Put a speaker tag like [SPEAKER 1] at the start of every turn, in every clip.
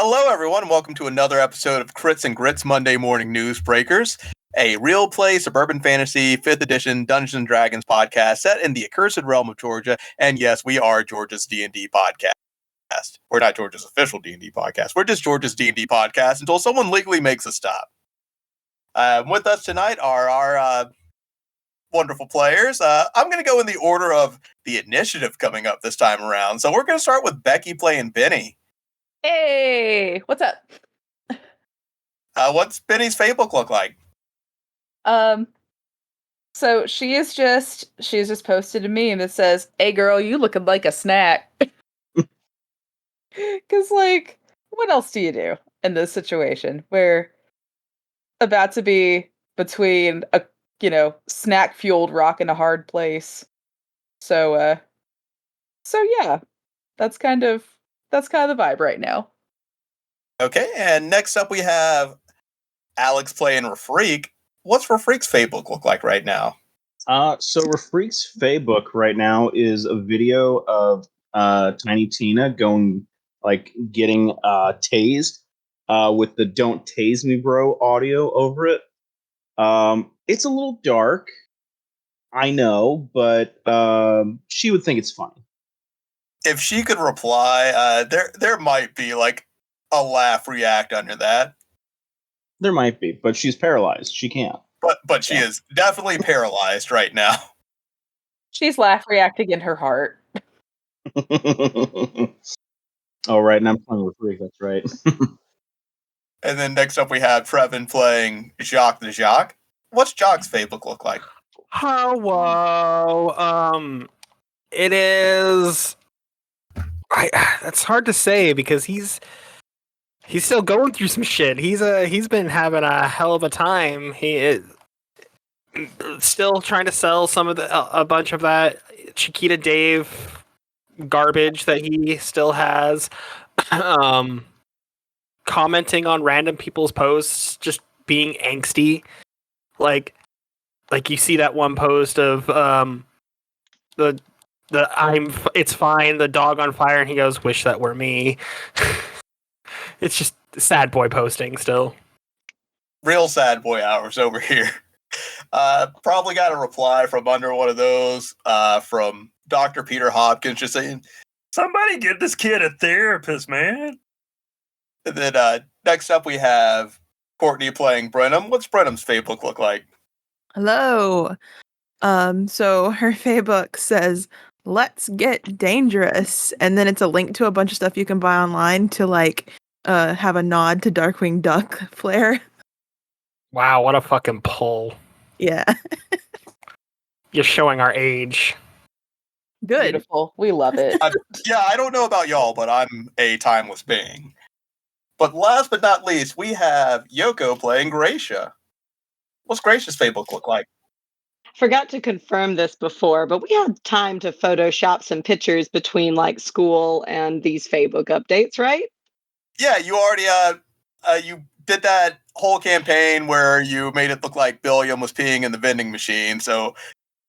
[SPEAKER 1] Hello, everyone. Welcome to another episode of Crits and Grits Monday Morning Newsbreakers, a real play suburban fantasy 5th edition Dungeons & Dragons podcast set in the accursed realm of Georgia. And yes, we are Georgia's D&D podcast. We're not Georgia's official D&D podcast. We're just Georgia's D&D podcast until someone legally makes us stop. With us tonight are our wonderful players. I'm going to go in the order of the initiative coming up this time around. So we're going to start with Becky playing Benny.
[SPEAKER 2] Hey, what's up?
[SPEAKER 1] What's Benny's Facebook look like?
[SPEAKER 2] So she's just posted a meme that says, "Hey girl, you looking like a snack." Cause like, what else do you do in this situation where about to be between a snack fueled rock and a hard place? So yeah, that's kind of the vibe right now.
[SPEAKER 1] Okay, and next up we have Alex playing Rafreak. What's Rafreak's Facebook look like right now?
[SPEAKER 3] So Rafreak's Facebook right now is a video of Tiny Tina getting tased with the "Don't Tase Me, Bro" audio over it. It's a little dark, I know, but she would think it's funny.
[SPEAKER 1] If she could reply, there might be like a laugh react under that.
[SPEAKER 3] There might be, but she's paralyzed. She can't.
[SPEAKER 1] But she is definitely paralyzed right now.
[SPEAKER 2] She's laugh reacting in her heart.
[SPEAKER 3] Oh, right, and I'm playing Rafreak, that's right.
[SPEAKER 1] And then next up we have Trevin playing Jacques the Jacques. What's Jacques' Facebook look like?
[SPEAKER 4] Hello. It is. That's hard to say because he's still going through some shit. He's been having a hell of a time. He is still trying to sell a bunch of that Chiquita Dave garbage that he still has. Commenting on random people's posts, just being angsty. Like you see that one post of it's fine, the dog on fire, and he goes, "Wish that were me." It's just sad boy posting still.
[SPEAKER 1] Real sad boy hours over here. Probably got a reply from under one of those from Dr. Peter Hopkins just saying, "Somebody get this kid a therapist, man." And then next up we have Courtney playing Brenham. What's Brenham's Facebook look like?
[SPEAKER 5] Hello. So her Facebook says, "Let's get dangerous," and then it's a link to a bunch of stuff you can buy online to like have a nod to Darkwing Duck flair.
[SPEAKER 4] Wow, what a fucking pull.
[SPEAKER 5] Yeah.
[SPEAKER 4] You're showing our age.
[SPEAKER 5] Good.
[SPEAKER 2] Beautiful. We love it.
[SPEAKER 1] I don't know about y'all, but I'm a timeless being. But last but not least, we have Yoko playing Gracia. What's Gracia's Facebook look like?
[SPEAKER 6] Forgot to confirm this before, but we had time to Photoshop some pictures between like school and these Facebook updates, right?
[SPEAKER 1] Yeah, you already you did that whole campaign where you made it look like Billiam was peeing in the vending machine. So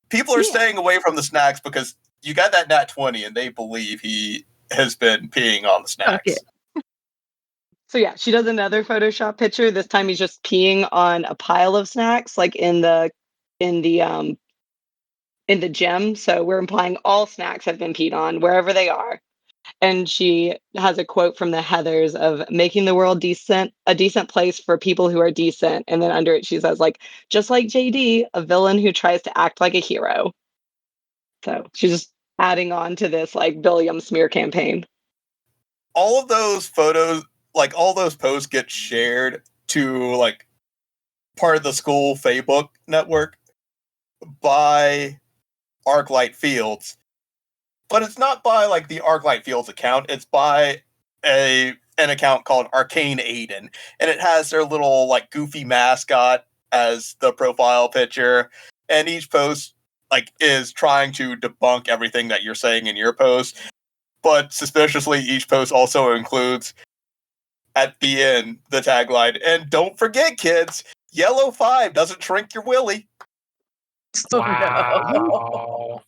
[SPEAKER 1] people are staying away from the snacks because you got that nat 20 and they believe he has been peeing on the snacks.
[SPEAKER 5] Okay.
[SPEAKER 6] So yeah, she does another Photoshop picture. This time he's just peeing on a pile of snacks, like in the gym. So we're implying all snacks have been peed on wherever they are. And she has a quote from the Heathers of making the world a decent place for people who are decent. And then under it, she says, like, just like JD, a villain who tries to act like a hero. So she's just adding on to this like Billiam smear campaign.
[SPEAKER 1] All of those photos, like all those posts get shared to like part of the school Facebook network by Arclight Fields. But it's not by like the Arclight Fields account, it's by an account called Arcane Aiden. And it has their little like goofy mascot as the profile picture. And each post like is trying to debunk everything that you're saying in your post. But suspiciously, each post also includes at the end the tagline, "And don't forget, kids, yellow 5 doesn't shrink your willy."
[SPEAKER 4] Wow.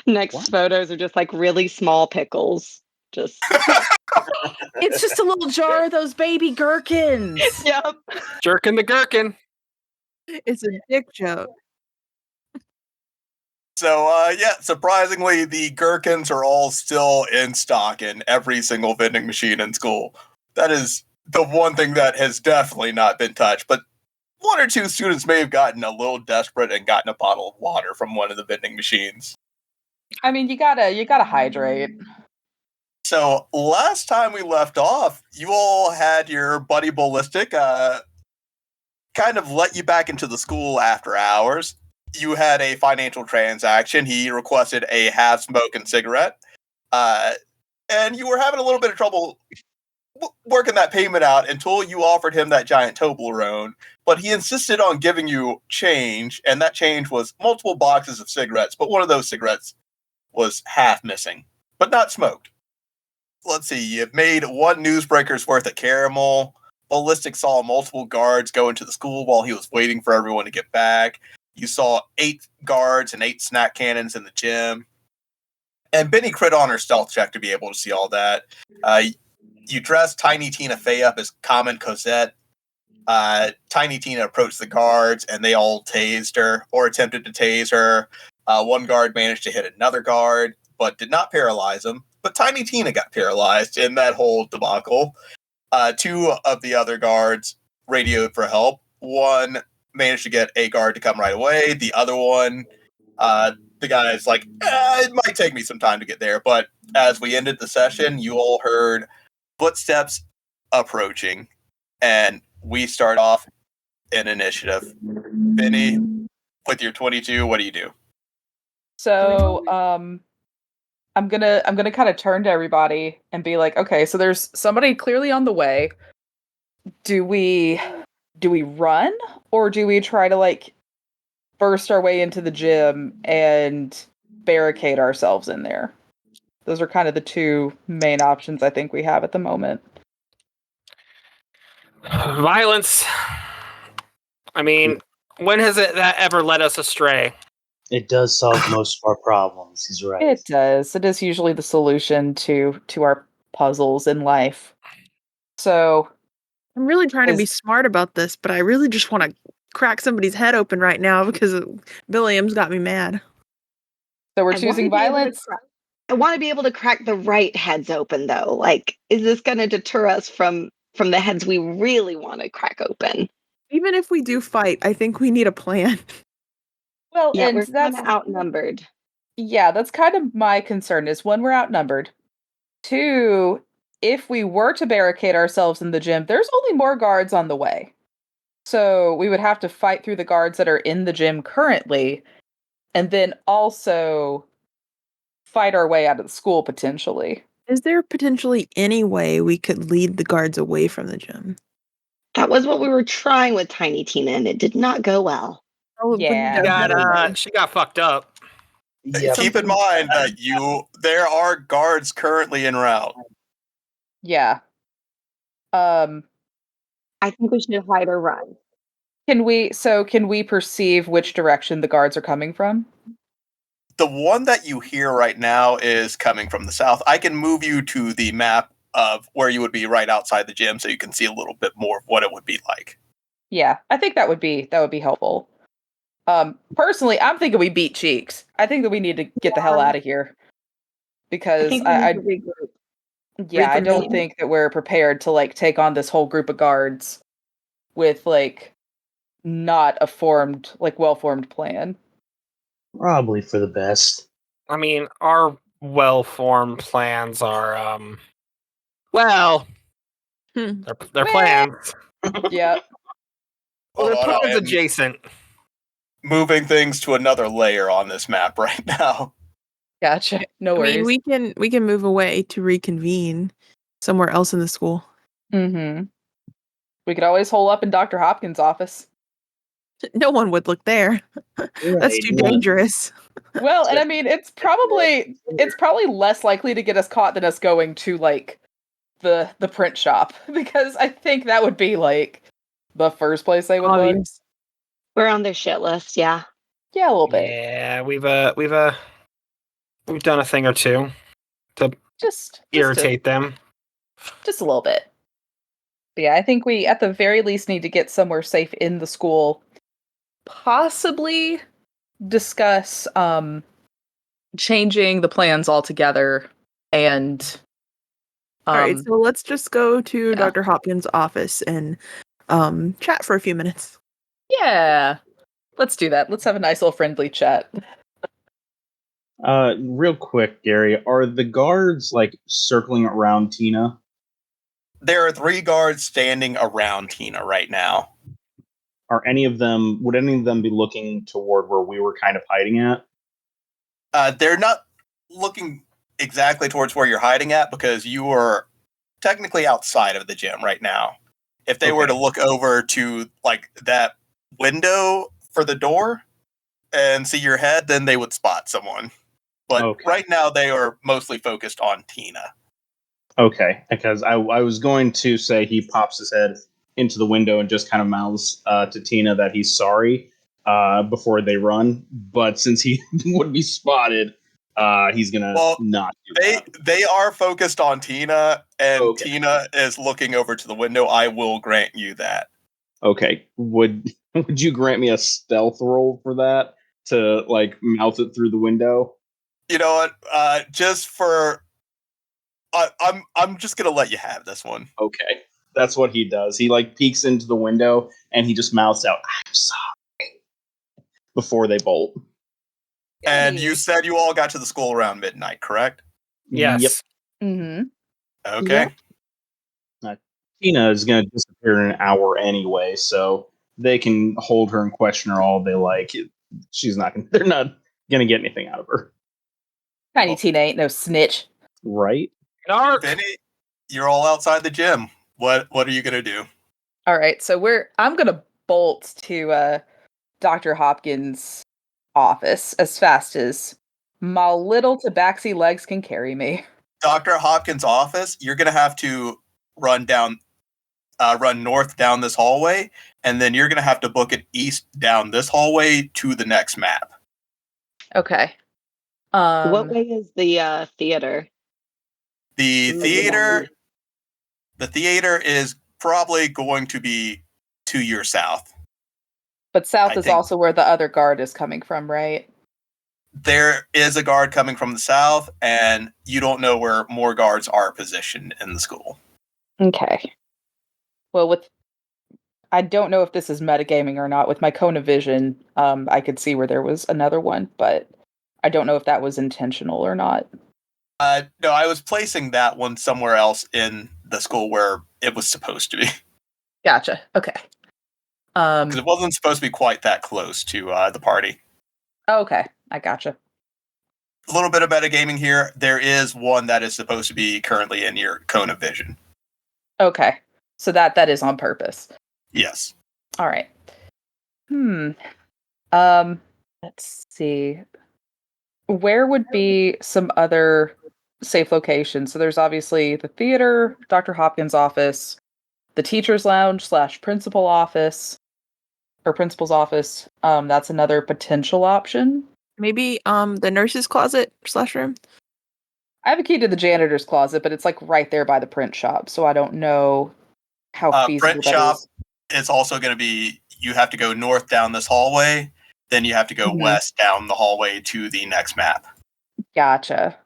[SPEAKER 6] Next photos are just like really small pickles. Just
[SPEAKER 2] It's just a little jar of those baby gherkins.
[SPEAKER 6] Yep.
[SPEAKER 4] Jerkin the gherkin.
[SPEAKER 5] It's a dick joke.
[SPEAKER 1] So, yeah, surprisingly, the gherkins are all still in stock in every single vending machine in school. That is the one thing that has definitely not been touched. But one or two students may have gotten a little desperate and gotten a bottle of water from one of the vending machines.
[SPEAKER 2] I mean, you gotta hydrate.
[SPEAKER 1] So, last time we left off, you all had your buddy Ballistic kind of let you back into the school after hours. You had a financial transaction. He requested a half-smoking cigarette. And you were having a little bit of trouble working that payment out until you offered him that giant Toblerone. But he insisted on giving you change, and that change was multiple boxes of cigarettes. But one of those cigarettes was half missing, but not smoked. Let's see, you made one Newsbreakers worth of caramel. Ballistic saw multiple guards go into the school while he was waiting for everyone to get back. You saw 8 guards and 8 snack cannons in the gym. And Benny crit on her stealth check to be able to see all that. You dressed Tiny Tina Fey up as Common Cosette. Tiny Tina approached the guards, and they all tased her, or attempted to tase her. One guard managed to hit another guard, but did not paralyze him. But Tiny Tina got paralyzed in that whole debacle. 2 of the other guards radioed for help. One managed to get a guard to come right away. The other one, the guy's like, it might take me some time to get there. But as we ended the session, you all heard footsteps approaching. And we start off in initiative. Benny, with your 22, what do you do?
[SPEAKER 2] So, I'm gonna kind of turn to everybody and be like, okay, so there's somebody clearly on the way. Do we run, or do we try to like burst our way into the gym and barricade ourselves in there? Those are kind of the two main options I think we have at the moment.
[SPEAKER 4] Violence. I mean, when has that ever led us astray?
[SPEAKER 7] It does solve most of our problems. He's right.
[SPEAKER 2] It does. It is usually the solution to our puzzles in life. So
[SPEAKER 5] I'm really trying to be smart about this, but I really just want to crack somebody's head open right now because Billiam's got me mad.
[SPEAKER 2] So we're choosing violence.
[SPEAKER 6] I want to be able to crack the right heads open, though. Like, is this going to deter us from the heads we really want to crack open?
[SPEAKER 5] Even if we do fight, I think we need a plan.
[SPEAKER 2] Well,
[SPEAKER 6] Yeah,
[SPEAKER 2] and
[SPEAKER 6] we're kind of outnumbered.
[SPEAKER 2] Yeah, that's kind of my concern is 1, we're outnumbered. 2, if we were to barricade ourselves in the gym, there's only more guards on the way. So we would have to fight through the guards that are in the gym currently, and then also fight our way out of the school potentially.
[SPEAKER 5] Is there potentially any way we could lead the guards away from the gym?
[SPEAKER 6] That was what we were trying with Tiny Tina, and it did not go well.
[SPEAKER 5] Oh,
[SPEAKER 2] Yeah.
[SPEAKER 4] She got fucked up.
[SPEAKER 7] Yeah,
[SPEAKER 1] Keep in mind that there are guards currently en route.
[SPEAKER 2] Yeah.
[SPEAKER 6] I think we should hide or run.
[SPEAKER 2] Can we perceive which direction the guards are coming from?
[SPEAKER 1] The one that you hear right now is coming from the south. I can move you to the map of where you would be right outside the gym so you can see a little bit more of what it would be like.
[SPEAKER 2] Yeah, I think that would be helpful. Personally, I'm thinking we beat Cheeks. I think that we need to get the hell out of here. Because I don't think that we're prepared to like take on this whole group of guards with like not a well-formed plan.
[SPEAKER 7] probably for the best.
[SPEAKER 4] I mean, our well-formed plans are, well, they're plans.
[SPEAKER 2] Yeah.
[SPEAKER 4] Well, they're
[SPEAKER 1] Hold on,
[SPEAKER 4] plans
[SPEAKER 1] I'm
[SPEAKER 4] adjacent.
[SPEAKER 1] moving things to another layer on this map right now.
[SPEAKER 2] Gotcha. No
[SPEAKER 5] I
[SPEAKER 2] worries.
[SPEAKER 5] mean, we can move away to reconvene somewhere else in the school.
[SPEAKER 2] Mm-hmm. We could always hole up in Dr. Hopkins' office.
[SPEAKER 5] No one would look there. That's too dangerous.
[SPEAKER 2] Well, and I mean, it's probably less likely to get us caught than us going to like the print shop because I think that would be like the first place they would look.
[SPEAKER 5] Obvious.
[SPEAKER 6] We're on their shit list, yeah.
[SPEAKER 2] Yeah, a little bit.
[SPEAKER 4] Yeah, we've done a thing or two to
[SPEAKER 2] Just
[SPEAKER 4] irritate them.
[SPEAKER 2] Just a little bit. But yeah, I think we at the very least need to get somewhere safe in the school. Possibly discuss changing the plans altogether and
[SPEAKER 5] All right, so let's just go to
[SPEAKER 2] yeah.
[SPEAKER 5] Dr. Hopkins' office and chat for a few minutes.
[SPEAKER 2] Yeah. Let's do that. Let's have a nice little friendly chat.
[SPEAKER 3] Real quick, Gary, are the guards like circling around Tina?
[SPEAKER 1] There are 3 guards standing around Tina right now.
[SPEAKER 3] Would any of them be looking toward where we were kind of hiding at?
[SPEAKER 1] They're not looking exactly towards where you're hiding at because you are technically outside of the gym right now. If they were to look over to like that window for the door and see your head, then they would spot someone. But right now they are mostly focused on Tina.
[SPEAKER 3] Okay, because I was going to say he pops his head into the window and just kind of mouths to Tina that he's sorry before they run. But since he would be spotted, he's gonna not do that.
[SPEAKER 1] They are focused on Tina, and Tina is looking over to the window. I will grant you that.
[SPEAKER 3] Okay, would you grant me a stealth roll for that to like mouth it through the window?
[SPEAKER 1] You know what? Just for I'm just gonna let you have this one.
[SPEAKER 3] Okay, that's what he does. He like peeks into the window and he just mouths out, "I'm sorry," before they bolt.
[SPEAKER 1] And you said you all got to the school around midnight, correct?
[SPEAKER 4] Yes.
[SPEAKER 3] Yep.
[SPEAKER 2] Mm-hmm.
[SPEAKER 1] Okay.
[SPEAKER 3] Yep. Tina is going to disappear in an hour anyway, so they can hold her and question her all they like. They're not going to get anything out of her.
[SPEAKER 2] Tiny Tina ain't no snitch.
[SPEAKER 3] Right?
[SPEAKER 1] Vinny, you're all outside the gym. What are you gonna do?
[SPEAKER 2] All right, so I'm gonna bolt to Dr. Hopkins' office as fast as my little tabaxi legs can carry me.
[SPEAKER 1] Dr. Hopkins' office, you're gonna have to run north down this hallway, and then you're gonna have to book it east down this hallway to the next map.
[SPEAKER 2] Okay.
[SPEAKER 6] What way is the theater?
[SPEAKER 1] The theater is probably going to be to your south.
[SPEAKER 2] But south is also where the other guard is coming from, right?
[SPEAKER 1] There is a guard coming from the south, and you don't know where more guards are positioned in the school.
[SPEAKER 2] Okay. Well, I don't know if this is metagaming or not. With my cone of vision, I could see where there was another one, but I don't know if that was intentional or not.
[SPEAKER 1] No, I was placing that one somewhere else in the school where it was supposed to be.
[SPEAKER 2] Gotcha. Okay.
[SPEAKER 1] Because it wasn't supposed to be quite that close to the party.
[SPEAKER 2] Okay, I gotcha.
[SPEAKER 1] A little bit of metagaming here. There is one that is supposed to be currently in your cone of vision.
[SPEAKER 2] Okay, so that is on purpose.
[SPEAKER 1] Yes.
[SPEAKER 2] All right. Let's see. Where would be some other safe locations? So there's obviously the theater, Dr. Hopkins' office, the teacher's lounge / principal office, or principal's office. That's another potential option.
[SPEAKER 5] Maybe the nurse's closet / room.
[SPEAKER 2] I have a key to the janitor's closet, but it's like right there by the print shop, so I don't know how feasible
[SPEAKER 1] print
[SPEAKER 2] that
[SPEAKER 1] shop
[SPEAKER 2] is.
[SPEAKER 1] is also going to be, you have to go north down this hallway, then you have to go west down the hallway to the next map.
[SPEAKER 2] Gotcha.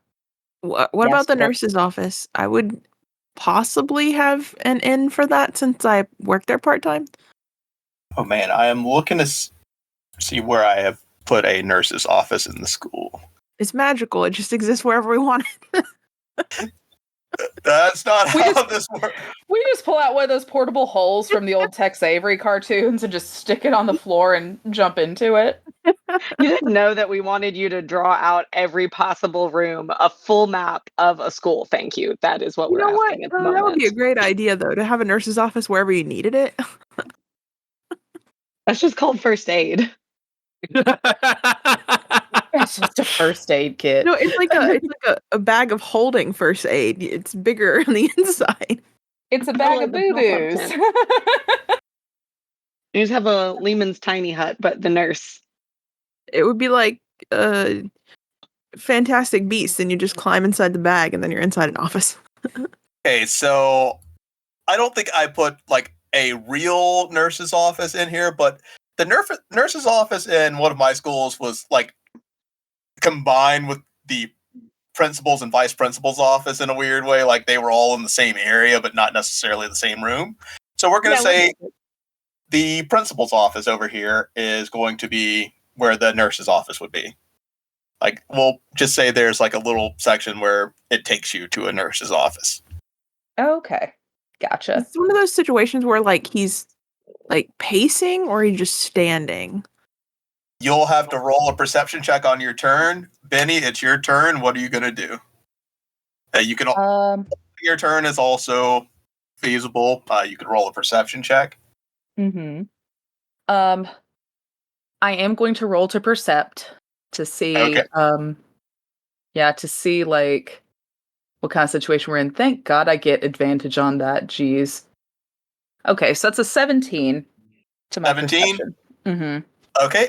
[SPEAKER 5] What about the nurse's office? I would possibly have an in for that since I work there part-time.
[SPEAKER 1] Oh man, I am looking to see where I have put a nurse's office in the school.
[SPEAKER 5] It's magical. It just exists wherever we want it.
[SPEAKER 1] That's not how this works.
[SPEAKER 2] We just pull out one of those portable holes from the old Tex Avery cartoons and just stick it on the floor and jump into it.
[SPEAKER 6] You didn't know that we wanted you to draw out every possible room, a full map of a school. Thank you. That is what we're asking at the moment.
[SPEAKER 5] That would be a great idea, though, to have a nurse's office wherever you needed it.
[SPEAKER 6] That's just called first aid.
[SPEAKER 2] It's just a first aid kit.
[SPEAKER 5] No, it's like a bag of holding first aid. It's bigger on the inside.
[SPEAKER 2] It's a bag of boo-boos.
[SPEAKER 6] You just have a Lehman's tiny hut, but the nurse.
[SPEAKER 5] It would be like a Fantastic Beast, and you just climb inside the bag, and then you're inside an office.
[SPEAKER 1] Okay, so I don't think I put like a real nurse's office in here, but the nurse's office in one of my schools was like combined with the principal's and vice principal's office in a weird way. Like they were all in the same area, but not necessarily the same room. So we're going to say the principal's office over here is going to be where the nurse's office would be. Like, we'll just say there's like a little section where it takes you to a nurse's office.
[SPEAKER 2] Okay. Gotcha.
[SPEAKER 5] It's one of those situations where like he's like pacing or he's just standing.
[SPEAKER 1] You'll have to roll a perception check on your turn. Benny, it's your turn. What are you going to do? You can. Your turn is also feasible. You can roll a perception check.
[SPEAKER 2] Mm-hmm. I am going to roll to percept to see.
[SPEAKER 1] Okay.
[SPEAKER 2] To see like what kind of situation we're in. Thank God I get advantage on that. Jeez. Okay, so that's a 17 to my
[SPEAKER 1] 17?
[SPEAKER 2] perception. Mm-hmm.
[SPEAKER 1] Okay,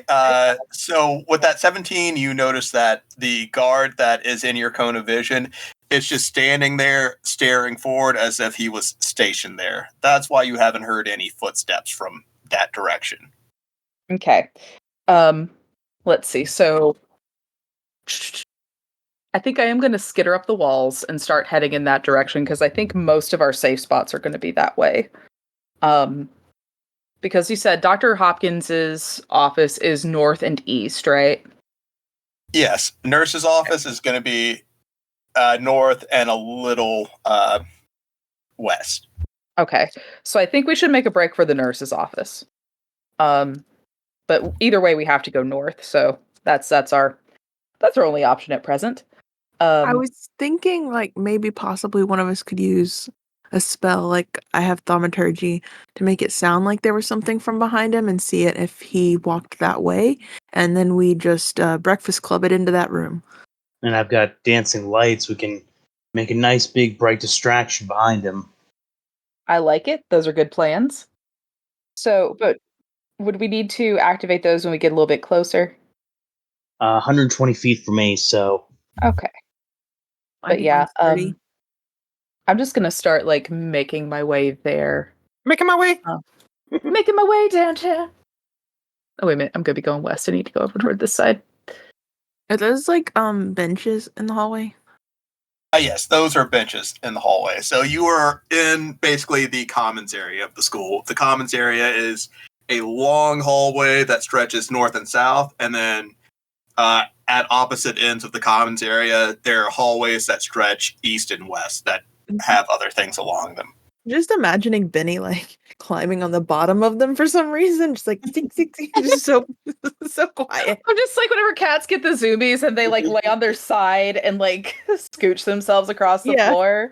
[SPEAKER 1] so with that 17, you notice that the guard that is in your cone of vision is just standing there, staring forward as if he was stationed there. That's why you haven't heard any footsteps from that direction.
[SPEAKER 2] Okay. Let's see. So I think I am going to skitter up the walls and start heading in that direction because I think most of our safe spots are going to be that way. Because you said Dr. Hopkins's office is north and east, right?
[SPEAKER 1] Yes, nurse's office is going to be north and a little west.
[SPEAKER 2] Okay, so I think we should make a break for the nurse's office. But either way, we have to go north, so that's our only option at present.
[SPEAKER 5] I was thinking like maybe possibly one of us could use a spell like I have thaumaturgy to make it sound like there was something from behind him and see it if he walked that way, and then we just breakfast club it into that room.
[SPEAKER 7] And I've got dancing lights. We can make a nice big bright distraction behind him.
[SPEAKER 2] I like it. Those are good plans. So, but would we need to activate those when we get a little bit closer?
[SPEAKER 7] 120 feet from me, so
[SPEAKER 2] Okay. But yeah, I'm just gonna start like making my way there.
[SPEAKER 4] Making my way.
[SPEAKER 2] Making my way downtown. Oh wait a minute, I'm gonna be going west. I need to go over toward this side.
[SPEAKER 5] Are those like benches in the hallway?
[SPEAKER 1] Yes, those are benches in the hallway. So you are in basically the commons area of the school. The commons area is a long hallway that stretches north and south, and then at opposite ends of the commons area, there are hallways that stretch east and west that have other things along them.
[SPEAKER 5] Just imagining Benny like climbing on the bottom of them for some reason, just like just so quiet.
[SPEAKER 2] I'm just like whenever cats get the zoomies and they like lay on their side and like scooch themselves across the floor.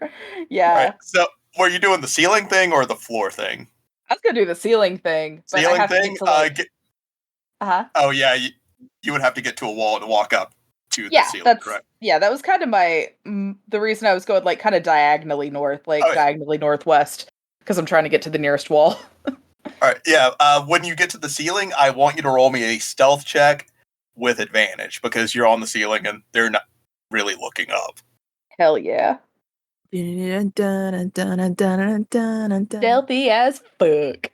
[SPEAKER 2] Yeah.
[SPEAKER 1] Right. So were you doing the ceiling thing or the floor thing?
[SPEAKER 2] I was gonna do the ceiling thing. But
[SPEAKER 1] Ceiling
[SPEAKER 2] I have
[SPEAKER 1] thing?
[SPEAKER 2] To like,
[SPEAKER 1] Oh yeah, you would have to get to a wall to walk up to the ceiling, correct?
[SPEAKER 2] Yeah, that was kind of the reason I was going like kind of diagonally north, like diagonally northwest, because I'm trying to get to the nearest wall.
[SPEAKER 1] All right, yeah. When you get to the ceiling, I want you to roll me a stealth check with advantage because you're on the ceiling and they're not really looking up.
[SPEAKER 2] Hell yeah. Stealthy as fuck.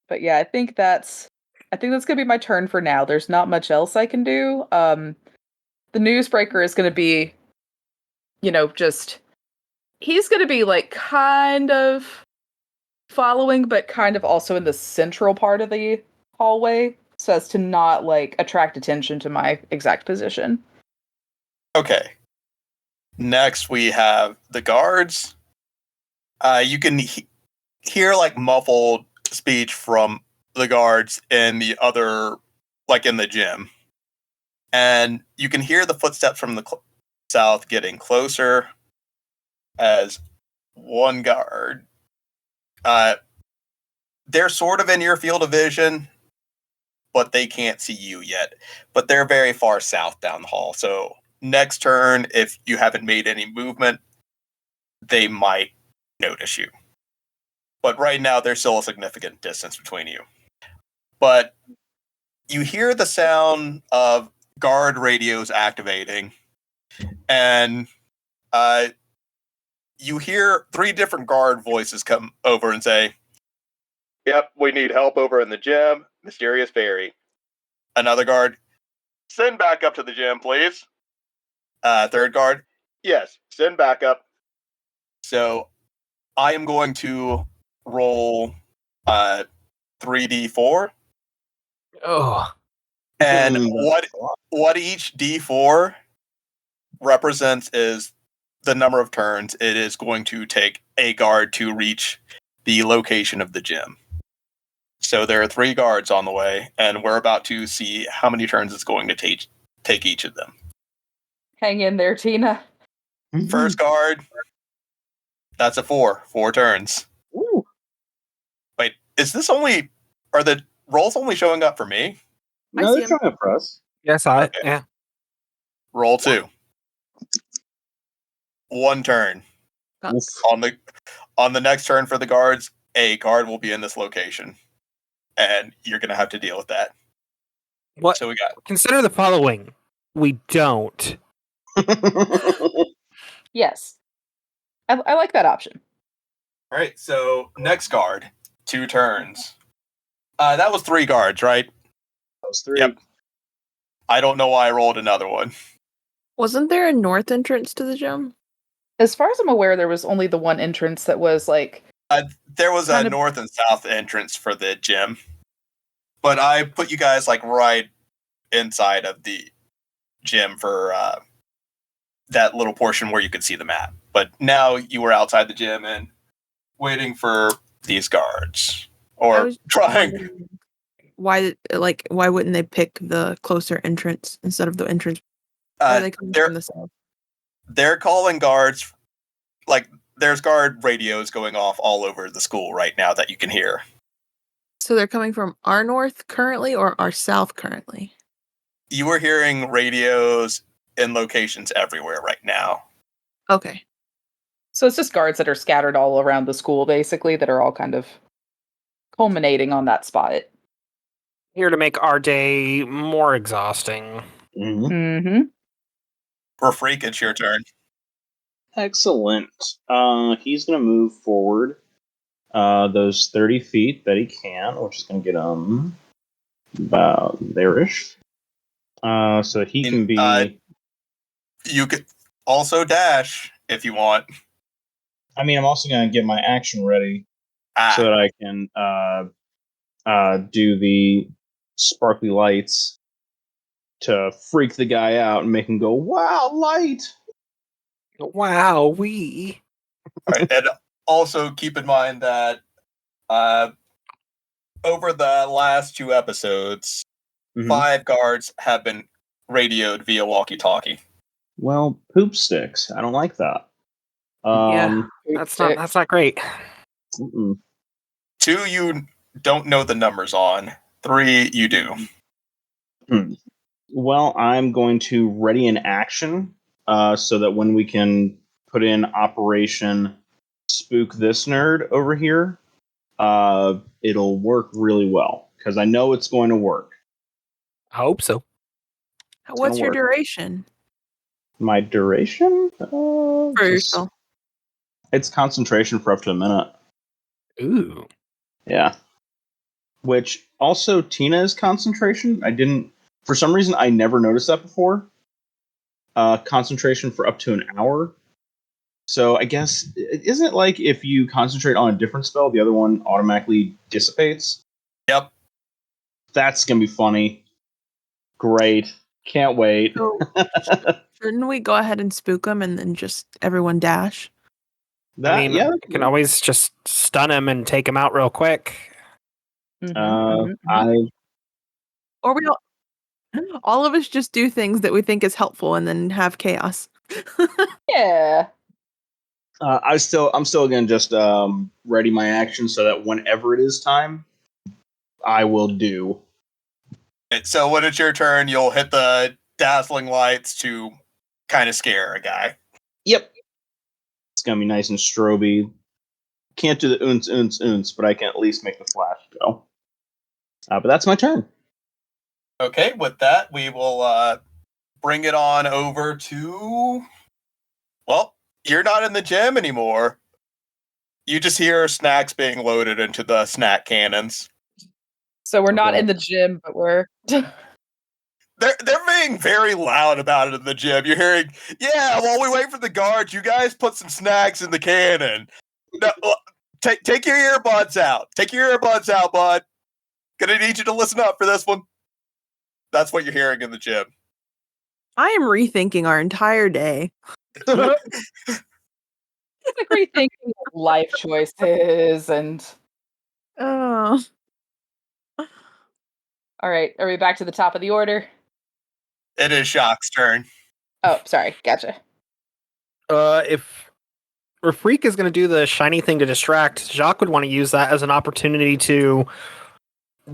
[SPEAKER 2] But yeah, I think that's gonna be my turn for now. There's not much else I can do. The newsbreaker is gonna be, he's gonna be like kind of following, but kind of also in the central part of the hallway, so as to not like attract attention to my exact position.
[SPEAKER 1] Okay. Next, we have the guards. You can hear like muffled speech from the guards in the other, like in the gym. And you can hear the footsteps from the south getting closer as one guard. They're sort of in your field of vision, but they can't see you yet. But they're very far south down the hall. So next turn, if you haven't made any movement, they might notice you. But right now, there's still a significant distance between you. But you hear the sound of guard radios activating, and you hear 3 different guard voices come over and say, "Yep, we need help over in the gym. Mysterious fairy." Another guard, "Send back up to the gym, please." Third guard, "Yes, send back up." So I am going to roll 3d4,
[SPEAKER 4] Oh,
[SPEAKER 1] and what each d4 represents is the number of turns it is going to take a guard to reach the location of the gym. So there are 3 guards on the way, and we're about to see how many turns it's going to take each of them.
[SPEAKER 2] Hang in there, Tina.
[SPEAKER 1] First guard, that's a 4 turns.
[SPEAKER 5] Ooh.
[SPEAKER 1] Wait, are the rolls only showing up for me?
[SPEAKER 5] I
[SPEAKER 3] No,
[SPEAKER 5] see
[SPEAKER 3] they're
[SPEAKER 5] 'em.
[SPEAKER 3] showing up for us.
[SPEAKER 4] yeah, I saw it.
[SPEAKER 1] Okay.
[SPEAKER 4] Yeah.
[SPEAKER 1] Roll 2. 1 turn.
[SPEAKER 5] Oof.
[SPEAKER 1] On the next turn for the guards, a guard will be in this location, and you're gonna have to deal with that.
[SPEAKER 4] What?
[SPEAKER 1] So we got
[SPEAKER 4] Consider the following. We don't.
[SPEAKER 2] Yes. I like that option.
[SPEAKER 1] all right. So next guard, 2 turns. That was 3 guards, right?
[SPEAKER 3] Those 3.
[SPEAKER 1] Yep. I don't know why I rolled another one.
[SPEAKER 5] Wasn't there a north entrance to the gym?
[SPEAKER 2] As far as I'm aware, there was only the one entrance that was like
[SPEAKER 1] There was a
[SPEAKER 2] Kind of-
[SPEAKER 1] north and south entrance for the gym, but I put you guys like right inside of the gym for that little portion where you could see the map. But now you were outside the gym and waiting for these guards,
[SPEAKER 5] I
[SPEAKER 1] or
[SPEAKER 5] was
[SPEAKER 1] trying.
[SPEAKER 5] wondering why wouldn't they pick the closer entrance instead of the entrance? Why are they coming from the south?
[SPEAKER 1] They're calling guards. Like there's guard radios going off all over the school right now that you can hear.
[SPEAKER 5] So they're coming from our north currently or our south currently?
[SPEAKER 1] You were hearing radios in locations everywhere right now.
[SPEAKER 5] Okay.
[SPEAKER 2] so it's just guards that are scattered all around the school, basically, that are all kind of culminating on that spot.
[SPEAKER 4] Here to make our day more exhausting.
[SPEAKER 3] Mhm.
[SPEAKER 2] Mm-hmm.
[SPEAKER 1] For Freak, it's your turn.
[SPEAKER 3] Excellent. He's going to move forward those 30 feet that he can, which is going to get him about there-ish. So he can be...
[SPEAKER 1] You could also dash if you want.
[SPEAKER 3] I mean, I'm also going to get my action ready so that I can do the sparkly lights to freak the guy out and make him go, "Wow, light!"
[SPEAKER 4] Wow, we.
[SPEAKER 1] All right, and also keep in mind that over the last 2 episodes,
[SPEAKER 3] Mhm.
[SPEAKER 1] 5 guards have been radioed via walkie-talkie.
[SPEAKER 3] Well, poop sticks. I don't like that.
[SPEAKER 4] Yeah. That's not great.
[SPEAKER 3] Mm-mm.
[SPEAKER 1] 2 you don't know the numbers on. 3 you do.
[SPEAKER 3] Well, I'm going to ready an action so that when we can put in Operation Spook This Nerd over here, it'll work really well because I know it's going to work.
[SPEAKER 4] I hope so.
[SPEAKER 5] What's
[SPEAKER 3] gonna
[SPEAKER 5] your
[SPEAKER 3] work.
[SPEAKER 5] duration
[SPEAKER 3] My duration?
[SPEAKER 5] for yourself?
[SPEAKER 3] It's concentration for up to a minute.
[SPEAKER 4] Ooh.
[SPEAKER 3] Yeah. Which also Tina is concentration. For some reason, I never noticed that before. Concentration for up to an hour. So I guess, isn't it like if you concentrate on a different spell, the other one automatically dissipates?
[SPEAKER 1] Yep.
[SPEAKER 3] That's going to be funny. Great. Can't wait.
[SPEAKER 5] So, shouldn't we go ahead and spook them and then just everyone dash?
[SPEAKER 4] You can always just stun him and take him out real quick.
[SPEAKER 5] Or we all of us just do things that we think is helpful and then have chaos.
[SPEAKER 2] Yeah.
[SPEAKER 3] I'm still going to just ready my action so that whenever it is time, I will do.
[SPEAKER 1] So when it's your turn, you'll hit the dazzling lights to kind of scare a guy.
[SPEAKER 3] Yep. It's going to be nice and stroby. Can't do the oons, but I can at least make the flash go. But that's my turn.
[SPEAKER 1] Okay, with that, we will bring it on over to... Well, you're not in the gym anymore. You just hear snacks being loaded into the snack cannons.
[SPEAKER 2] So we're not
[SPEAKER 3] Okay.
[SPEAKER 2] in the gym, but we're
[SPEAKER 1] They're being very loud about it in the gym. You're hearing, yeah, while we wait for the guards, you guys put some snacks in the cannon. No, take your earbuds out. Take your earbuds out, bud. Gonna need you to listen up for this one. That's what you're hearing in the gym.
[SPEAKER 5] I am rethinking our entire day.
[SPEAKER 2] like rethinking life choices and
[SPEAKER 5] Oh,
[SPEAKER 2] all right, are we back to the top of the order?
[SPEAKER 1] It is Shock's turn.
[SPEAKER 2] Oh, sorry, gotcha.
[SPEAKER 4] If Freak is going to do the shiny thing to distract, Jacques would want to use that as an opportunity to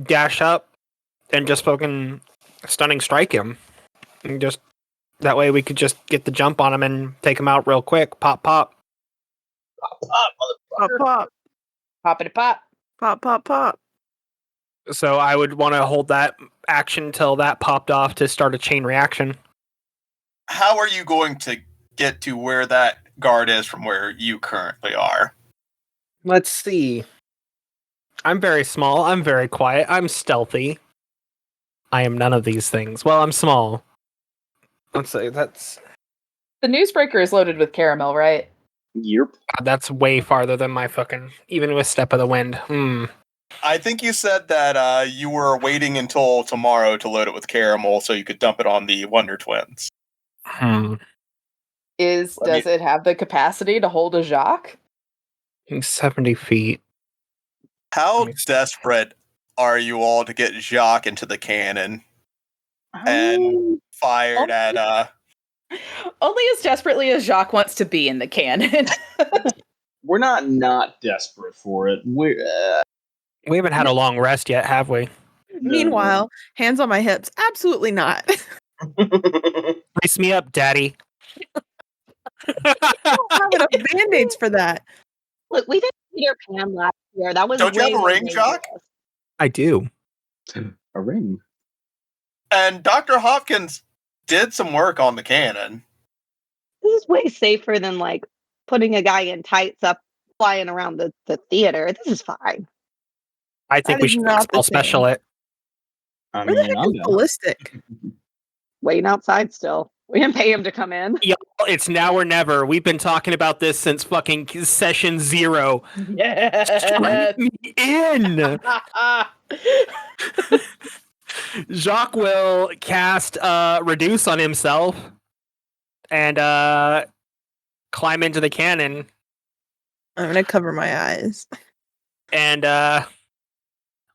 [SPEAKER 4] dash up and just fucking stunning strike him. And just that way we could just get the jump on him and take him out real quick. Pop, pop.
[SPEAKER 5] pop, pop,
[SPEAKER 2] Poppity pop.
[SPEAKER 5] pop, pop, pop.
[SPEAKER 4] So I would want to hold that action till that popped off to start a chain reaction.
[SPEAKER 1] How are you going to get to where that guard is from where you currently are?
[SPEAKER 4] Let's see. I'm very small. I'm very quiet. I'm stealthy. I am none of these things. Well, I'm small. Let's say that's
[SPEAKER 2] The Newsbreaker is loaded with caramel, right?
[SPEAKER 3] Yep.
[SPEAKER 4] that's way farther than my fucking even with Step of the Wind.
[SPEAKER 1] I think you said that you were waiting until tomorrow to load it with caramel so you could dump it on the Wonder Twins.
[SPEAKER 4] Hmm.
[SPEAKER 2] Does it have the capacity to hold a Jacques?
[SPEAKER 4] 70 feet.
[SPEAKER 1] How desperate are you all to get Jacques into the cannon and fired at
[SPEAKER 2] Only as desperately as Jacques wants to be in the cannon.
[SPEAKER 3] We're not desperate for it. We
[SPEAKER 4] haven't had a long rest yet, have we?
[SPEAKER 5] Meanwhile, hands on my hips. Absolutely not.
[SPEAKER 4] Brace me up, Daddy.
[SPEAKER 5] I don't have enough band-aids for that.
[SPEAKER 6] Look, we did Peter Pan last year. That was
[SPEAKER 1] Don't you
[SPEAKER 6] way
[SPEAKER 1] have a
[SPEAKER 6] more
[SPEAKER 1] ring, Jacques?
[SPEAKER 6] dangerous.
[SPEAKER 4] I do.
[SPEAKER 3] a ring.
[SPEAKER 1] and Dr. Hopkins did some work on the cannon.
[SPEAKER 6] This is way safer than like putting a guy in tights up flying around the theater. This is fine.
[SPEAKER 4] I think
[SPEAKER 5] That
[SPEAKER 4] we
[SPEAKER 5] is
[SPEAKER 4] should
[SPEAKER 5] not the
[SPEAKER 4] spell special it.
[SPEAKER 3] I
[SPEAKER 5] Where the
[SPEAKER 3] mean,
[SPEAKER 5] heck
[SPEAKER 3] I'm
[SPEAKER 5] is
[SPEAKER 3] down.
[SPEAKER 5] ballistic?
[SPEAKER 6] Waiting outside still. We didn't pay him to come in.
[SPEAKER 4] Yo, it's now or never. We've been talking about this since fucking session 0.
[SPEAKER 2] Yeah.
[SPEAKER 4] Strike me in. Jacques will cast reduce on himself and climb into the cannon
[SPEAKER 5] I'm gonna cover my eyes.
[SPEAKER 4] and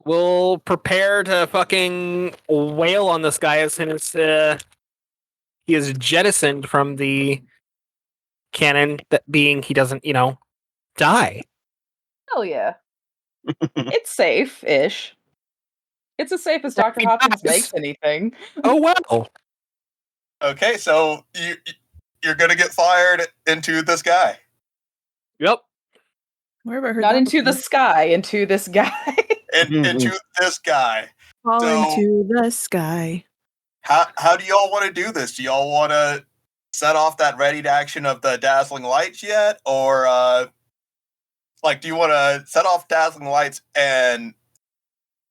[SPEAKER 4] we'll prepare to fucking wail on this guy as soon as he is jettisoned from the cannon, that being he doesn't, die.
[SPEAKER 2] Hell yeah. It's safe-ish. It's as safe as Dr.
[SPEAKER 4] He
[SPEAKER 2] Hopkins
[SPEAKER 4] dies.
[SPEAKER 2] makes anything.
[SPEAKER 4] Oh well.
[SPEAKER 1] Okay, so you're gonna get fired into this guy.
[SPEAKER 4] Yep.
[SPEAKER 5] Where have I heard
[SPEAKER 2] Not
[SPEAKER 5] that
[SPEAKER 2] into the
[SPEAKER 5] before?
[SPEAKER 2] sky, into this guy.
[SPEAKER 1] Into this guy.
[SPEAKER 5] Fall
[SPEAKER 1] So-
[SPEAKER 5] into the sky.
[SPEAKER 1] How do y'all want to do this? Do y'all want to set off that ready to action of the dazzling lights yet, or do you want to set off dazzling lights? And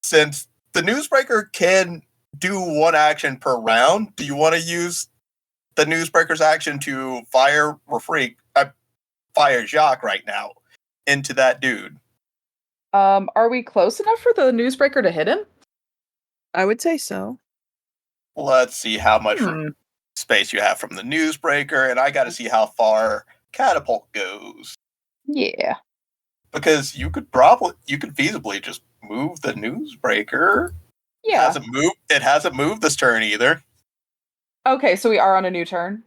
[SPEAKER 1] since the Newsbreaker can do one action per round, do you want to use the Newsbreaker's action to fire Jacques right now into that dude?
[SPEAKER 2] Are we close enough for the Newsbreaker to hit him?
[SPEAKER 5] I would say so.
[SPEAKER 1] Let's see how much space you have from the Newsbreaker, and I got to see how far Catapult goes.
[SPEAKER 2] Yeah.
[SPEAKER 1] Because you could feasibly just move the Newsbreaker.
[SPEAKER 2] Yeah.
[SPEAKER 1] It hasn't moved this turn either.
[SPEAKER 2] Okay, so we are on a new turn.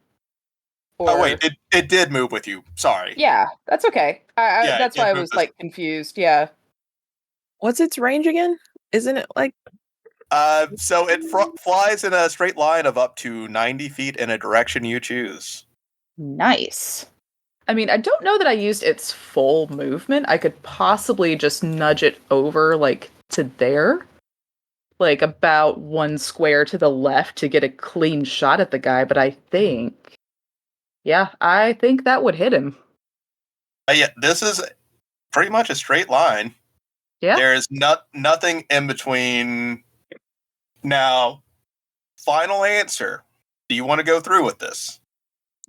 [SPEAKER 1] Oh wait, it did move with you. Sorry.
[SPEAKER 2] Yeah, that's okay.
[SPEAKER 1] Yeah,
[SPEAKER 2] that's why I was confused. Yeah.
[SPEAKER 5] What's its range again? Isn't it like
[SPEAKER 1] So it flies in a straight line of up to 90 feet in a direction you choose.
[SPEAKER 2] Nice. I mean, I don't know that I used its full movement. I could possibly just nudge it over, to there. About one square to the left to get a clean shot at the guy, but I think Yeah, I think that would hit him.
[SPEAKER 1] Yeah, this is pretty much a straight line.
[SPEAKER 2] Yeah.
[SPEAKER 1] There is nothing in between. Now, final answer. Do you want to go through with this?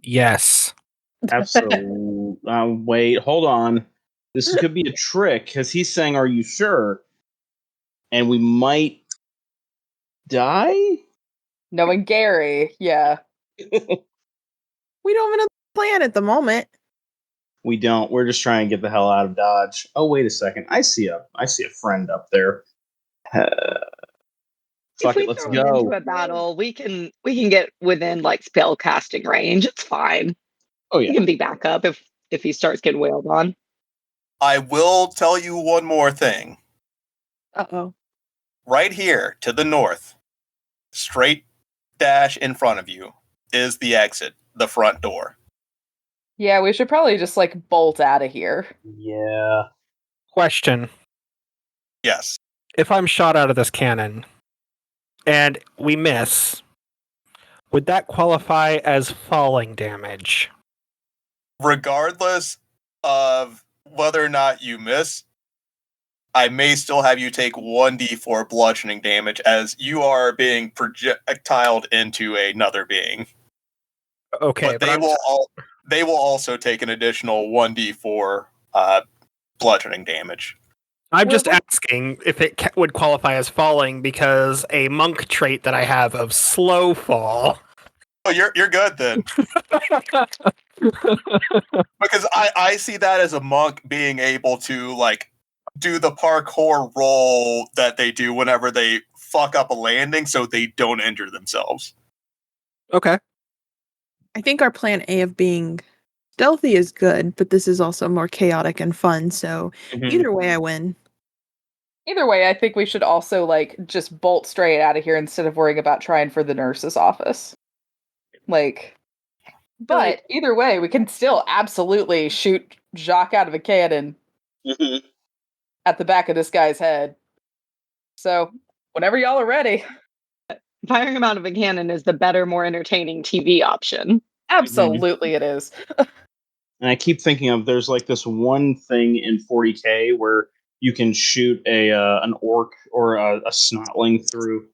[SPEAKER 4] Yes.
[SPEAKER 3] Absolutely. Wait, hold on. This could be a trick because he's saying, "Are you sure?" And we might die.
[SPEAKER 2] Knowing Gary, yeah.
[SPEAKER 5] We don't have another plan at the moment.
[SPEAKER 3] We don't. We're just trying to get the hell out of Dodge. Oh, wait a second. I see a friend up there.
[SPEAKER 6] If
[SPEAKER 3] Fuck
[SPEAKER 6] we
[SPEAKER 3] it, let's
[SPEAKER 6] throw him into
[SPEAKER 3] go.
[SPEAKER 6] a battle, we can get within like spell casting range. It's fine.
[SPEAKER 3] Oh
[SPEAKER 6] He
[SPEAKER 3] yeah.
[SPEAKER 6] can be backup if he starts getting wailed on.
[SPEAKER 1] I will tell you one more thing.
[SPEAKER 5] Uh-oh.
[SPEAKER 1] Right here to the north, straight dash in front of you, is the exit, the front door.
[SPEAKER 2] Yeah, we should probably just like bolt out of here.
[SPEAKER 3] Yeah.
[SPEAKER 4] Question.
[SPEAKER 1] Yes.
[SPEAKER 4] If I'm shot out of this cannon and we miss, would that qualify as falling damage?
[SPEAKER 1] Regardless of whether or not you miss, I may still have you take 1d4 bludgeoning damage as you are being projectiled into another being.
[SPEAKER 4] Okay,
[SPEAKER 1] But they will also take an additional 1d4 bludgeoning damage.
[SPEAKER 4] I'm just asking if it would qualify as falling because a monk trait that I have of slow fall.
[SPEAKER 1] Oh, you're good then. Because I see that as a monk being able to like do the parkour roll that they do whenever they fuck up a landing so they don't injure themselves.
[SPEAKER 4] Okay.
[SPEAKER 5] I think our plan A of being stealthy is good, but this is also more chaotic and fun, so either way I win.
[SPEAKER 2] Either way, I think we should also like just bolt straight out of here instead of worrying about trying for the nurse's office. Like, but either way, we can still absolutely shoot Jacques out of a cannon at the back of this guy's head. So, whenever y'all are ready.
[SPEAKER 6] Firing him out of a cannon is the better, more entertaining TV option.
[SPEAKER 2] Absolutely it is.
[SPEAKER 3] And I keep thinking of there's like this one thing in 40K where you can shoot an orc or a snotling through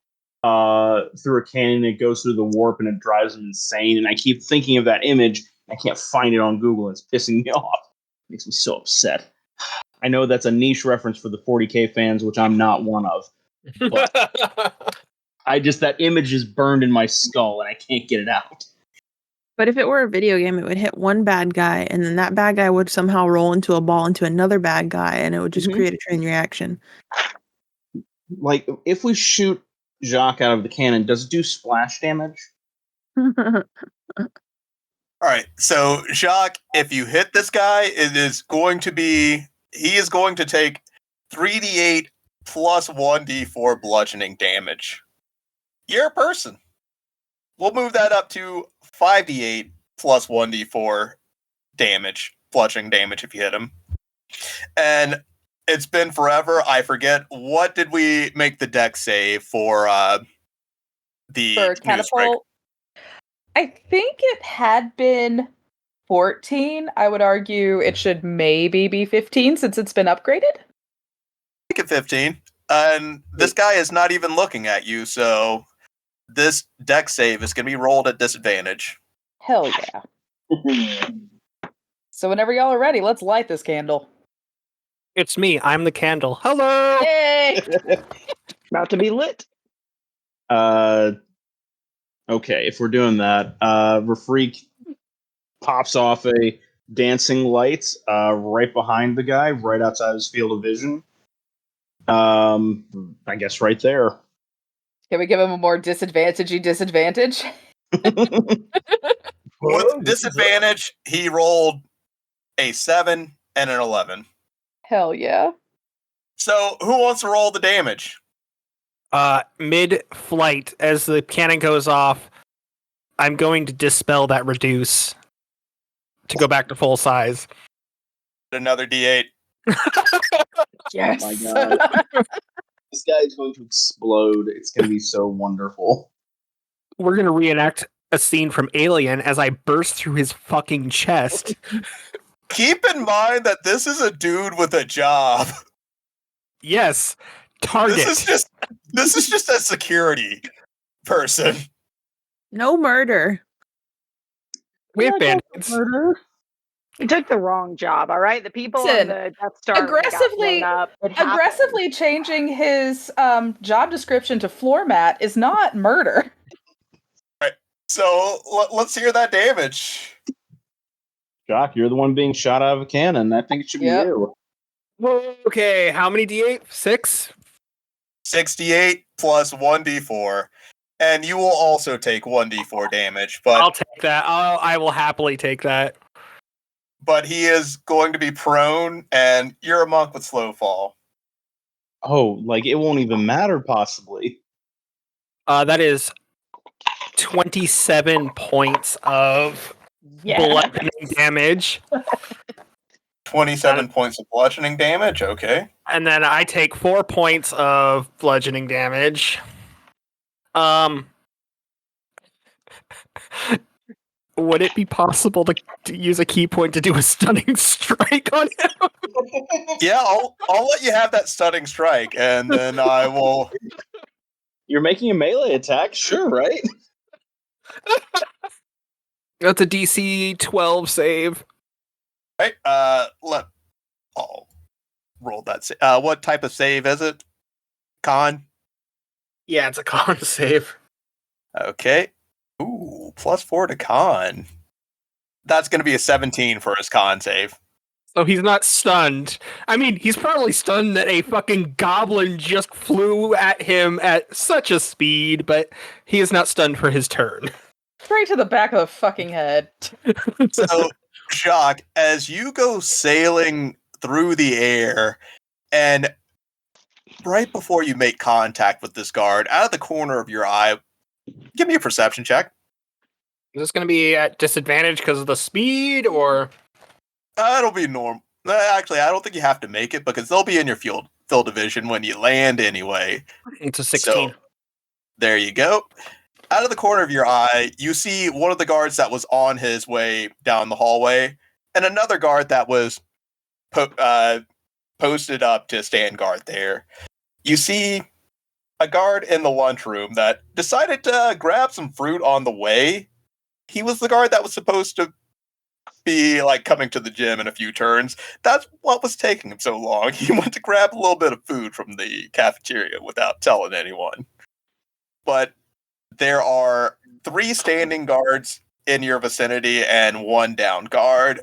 [SPEAKER 3] a cannon. It goes through the warp and it drives them insane. And I keep thinking of that image. I can't find it on Google. It's pissing me off. It makes me so upset. I know that's a niche reference for the 40K fans, which I'm not one of. But that image is burned in my skull and I can't get it out.
[SPEAKER 5] But if it were a video game, it would hit one bad guy, and then that bad guy would somehow roll into a ball into another bad guy, and it would just create a chain reaction.
[SPEAKER 3] Like, if we shoot Jacques out of the cannon, does it do splash damage?
[SPEAKER 1] All right, so Jacques, if you hit this guy, he is going to take 3d8 plus 1d4 bludgeoning damage. You're a person. We'll move that up to 5d8 plus 1d4 damage, bludgeoning damage if you hit him. And it's been forever. I forget, what did we make the deck save for the
[SPEAKER 2] catapult? I think it had been 14. I would argue it should maybe be 15 since it's been upgraded.
[SPEAKER 1] Make it 15. And this guy is not even looking at you, so this deck save is going to be rolled at disadvantage.
[SPEAKER 2] Hell yeah. So whenever y'all are ready, let's light this candle.
[SPEAKER 4] It's me. I'm the candle. Hello!
[SPEAKER 2] Yay!
[SPEAKER 6] About to be lit.
[SPEAKER 3] Okay, if we're doing that, Refreak pops off a dancing light right behind the guy, right outside his field of vision. I guess right there.
[SPEAKER 2] Can we give him a more disadvantage?
[SPEAKER 1] With disadvantage, he rolled a 7 and an 11.
[SPEAKER 2] Hell yeah.
[SPEAKER 1] So, who wants to roll the damage?
[SPEAKER 4] Mid-flight, as the cannon goes off, I'm going to dispel that reduce to go back to full size.
[SPEAKER 1] Another d8.
[SPEAKER 2] Yes.
[SPEAKER 3] Oh my god. This guy is going to explode. It's going to be so wonderful.
[SPEAKER 4] We're going to reenact a scene from Alien as I burst through his fucking chest.
[SPEAKER 1] Keep in mind that this is a dude with a job.
[SPEAKER 4] Yes, target.
[SPEAKER 1] This is just a security person.
[SPEAKER 5] No murder.
[SPEAKER 4] We have bandits.
[SPEAKER 6] You took the wrong job, all right? The people on
[SPEAKER 2] Listen,
[SPEAKER 6] the Death Star when it got blown up. It happened.
[SPEAKER 2] Aggressively changing his job description to floor mat is not murder.
[SPEAKER 1] So let's hear that damage.
[SPEAKER 3] Jock, you're the one being shot out of a cannon. I think it should be
[SPEAKER 2] Yep.
[SPEAKER 3] you.
[SPEAKER 4] Okay, how many D8? 6?
[SPEAKER 1] 68 plus 1d4. And you will also take 1d4 damage, but
[SPEAKER 4] I'll take that. I will happily take that.
[SPEAKER 1] but he is going to be prone, and you're a monk with slow fall.
[SPEAKER 3] Oh, like it won't even matter, possibly.
[SPEAKER 4] That is 27 points of bludgeoning damage.
[SPEAKER 1] 27 points of bludgeoning damage, okay.
[SPEAKER 4] And then I take 4 points of bludgeoning damage. Would it be possible to use a key point to do a stunning strike on him?
[SPEAKER 1] Yeah, I'll let you have that stunning strike, and then I will.
[SPEAKER 3] You're making a melee attack, sure, right?
[SPEAKER 4] That's a DC 12 save.
[SPEAKER 1] Right, I'll roll that. What type of save is it? Con?
[SPEAKER 4] Yeah, it's a con save.
[SPEAKER 1] Okay. Ooh, +4 to con. That's going to be a 17 for his con save.
[SPEAKER 4] So he's not stunned. I mean, he's probably stunned that a fucking goblin just flew at him at such a speed, but he is not stunned for his turn.
[SPEAKER 2] Straight to the back of the fucking head.
[SPEAKER 1] So, Jacques, as you go sailing through the air, and right before you make contact with this guard, out of the corner of your eye, give me a perception check.
[SPEAKER 4] Is this going to be at disadvantage because of the speed, or?
[SPEAKER 1] It'll be normal. Actually, I don't think you have to make it because they'll be in your field division when you land anyway.
[SPEAKER 4] It's a 16.
[SPEAKER 1] So, there you go. Out of the corner of your eye, you see one of the guards that was on his way down the hallway, and another guard that was posted up to stand guard there. You see a guard in the lunchroom that decided to grab some fruit on the way. He was the guard that was supposed to be like coming to the gym in a few turns. That's what was taking him so long. He went to grab a little bit of food from the cafeteria without telling anyone. But there are 3 standing guards in your vicinity and 1 down guard.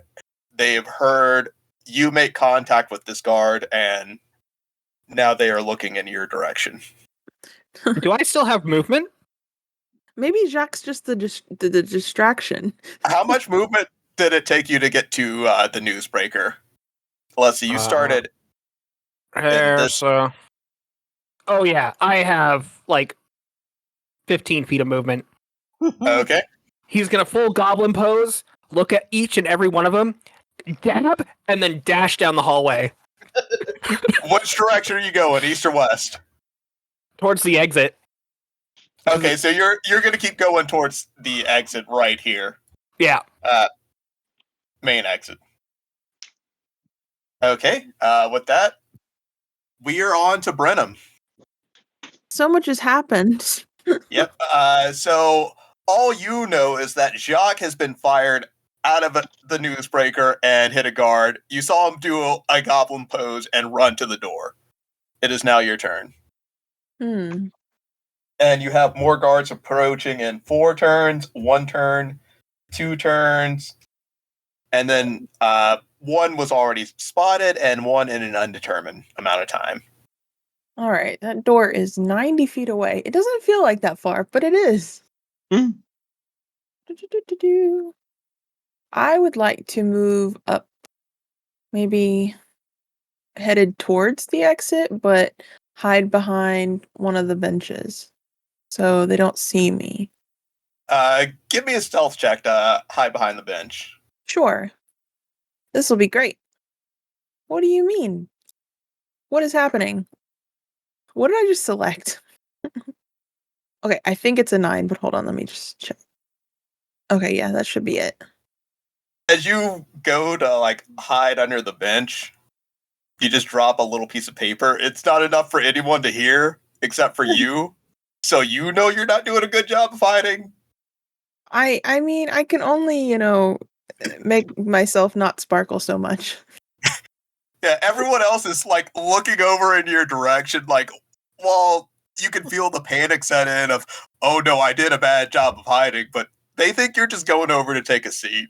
[SPEAKER 1] They've heard you make contact with this guard, and now they are looking in your direction.
[SPEAKER 4] Do I still have movement?
[SPEAKER 5] Maybe Jacques just the distraction.
[SPEAKER 1] How much movement did it take you to get to the newsbreaker? Let's see, you started.
[SPEAKER 4] So. Oh yeah, I have like 15 feet of movement.
[SPEAKER 1] Okay.
[SPEAKER 4] He's gonna full goblin pose, look at each and every one of them, dab, and then dash down the hallway
[SPEAKER 1] Which direction are you going, east or west?
[SPEAKER 4] towards the exit.
[SPEAKER 1] Okay, so you're going to keep going towards the exit right here.
[SPEAKER 4] Yeah.
[SPEAKER 1] Main exit. Okay, with that, we are on to Brenham.
[SPEAKER 5] So much has happened.
[SPEAKER 1] Yep. So all you know is that Jacques has been fired out of the newsbreaker and hit a guard. You saw him do a goblin pose and run to the door. It is now your turn. And you have more guards approaching in 4 turns, 1 turn, 2 turns, and then 1 was already spotted and 1 in an undetermined amount of time.
[SPEAKER 5] All right, that door is 90 feet away. It doesn't feel like that far, but it is. I would like to move up, maybe headed towards the exit, but hide behind one of the benches so they don't see me.
[SPEAKER 1] Give me a stealth check to hide behind the bench.
[SPEAKER 5] Sure. This will be great. What do you mean? What is happening? What did I just select? Okay, I think it's a 9, but hold on, let me just check. Okay, yeah, that should be it.
[SPEAKER 1] As you go to like hide under the bench, you just drop a little piece of paper. It's not enough for anyone to hear except for you. So you know you're not doing a good job of hiding.
[SPEAKER 5] I mean, I can only, make myself not sparkle so much.
[SPEAKER 1] Yeah, everyone else is like looking over in your direction, like, well, you can feel the panic set in of, oh no, I did a bad job of hiding, but they think you're just going over to take a seat.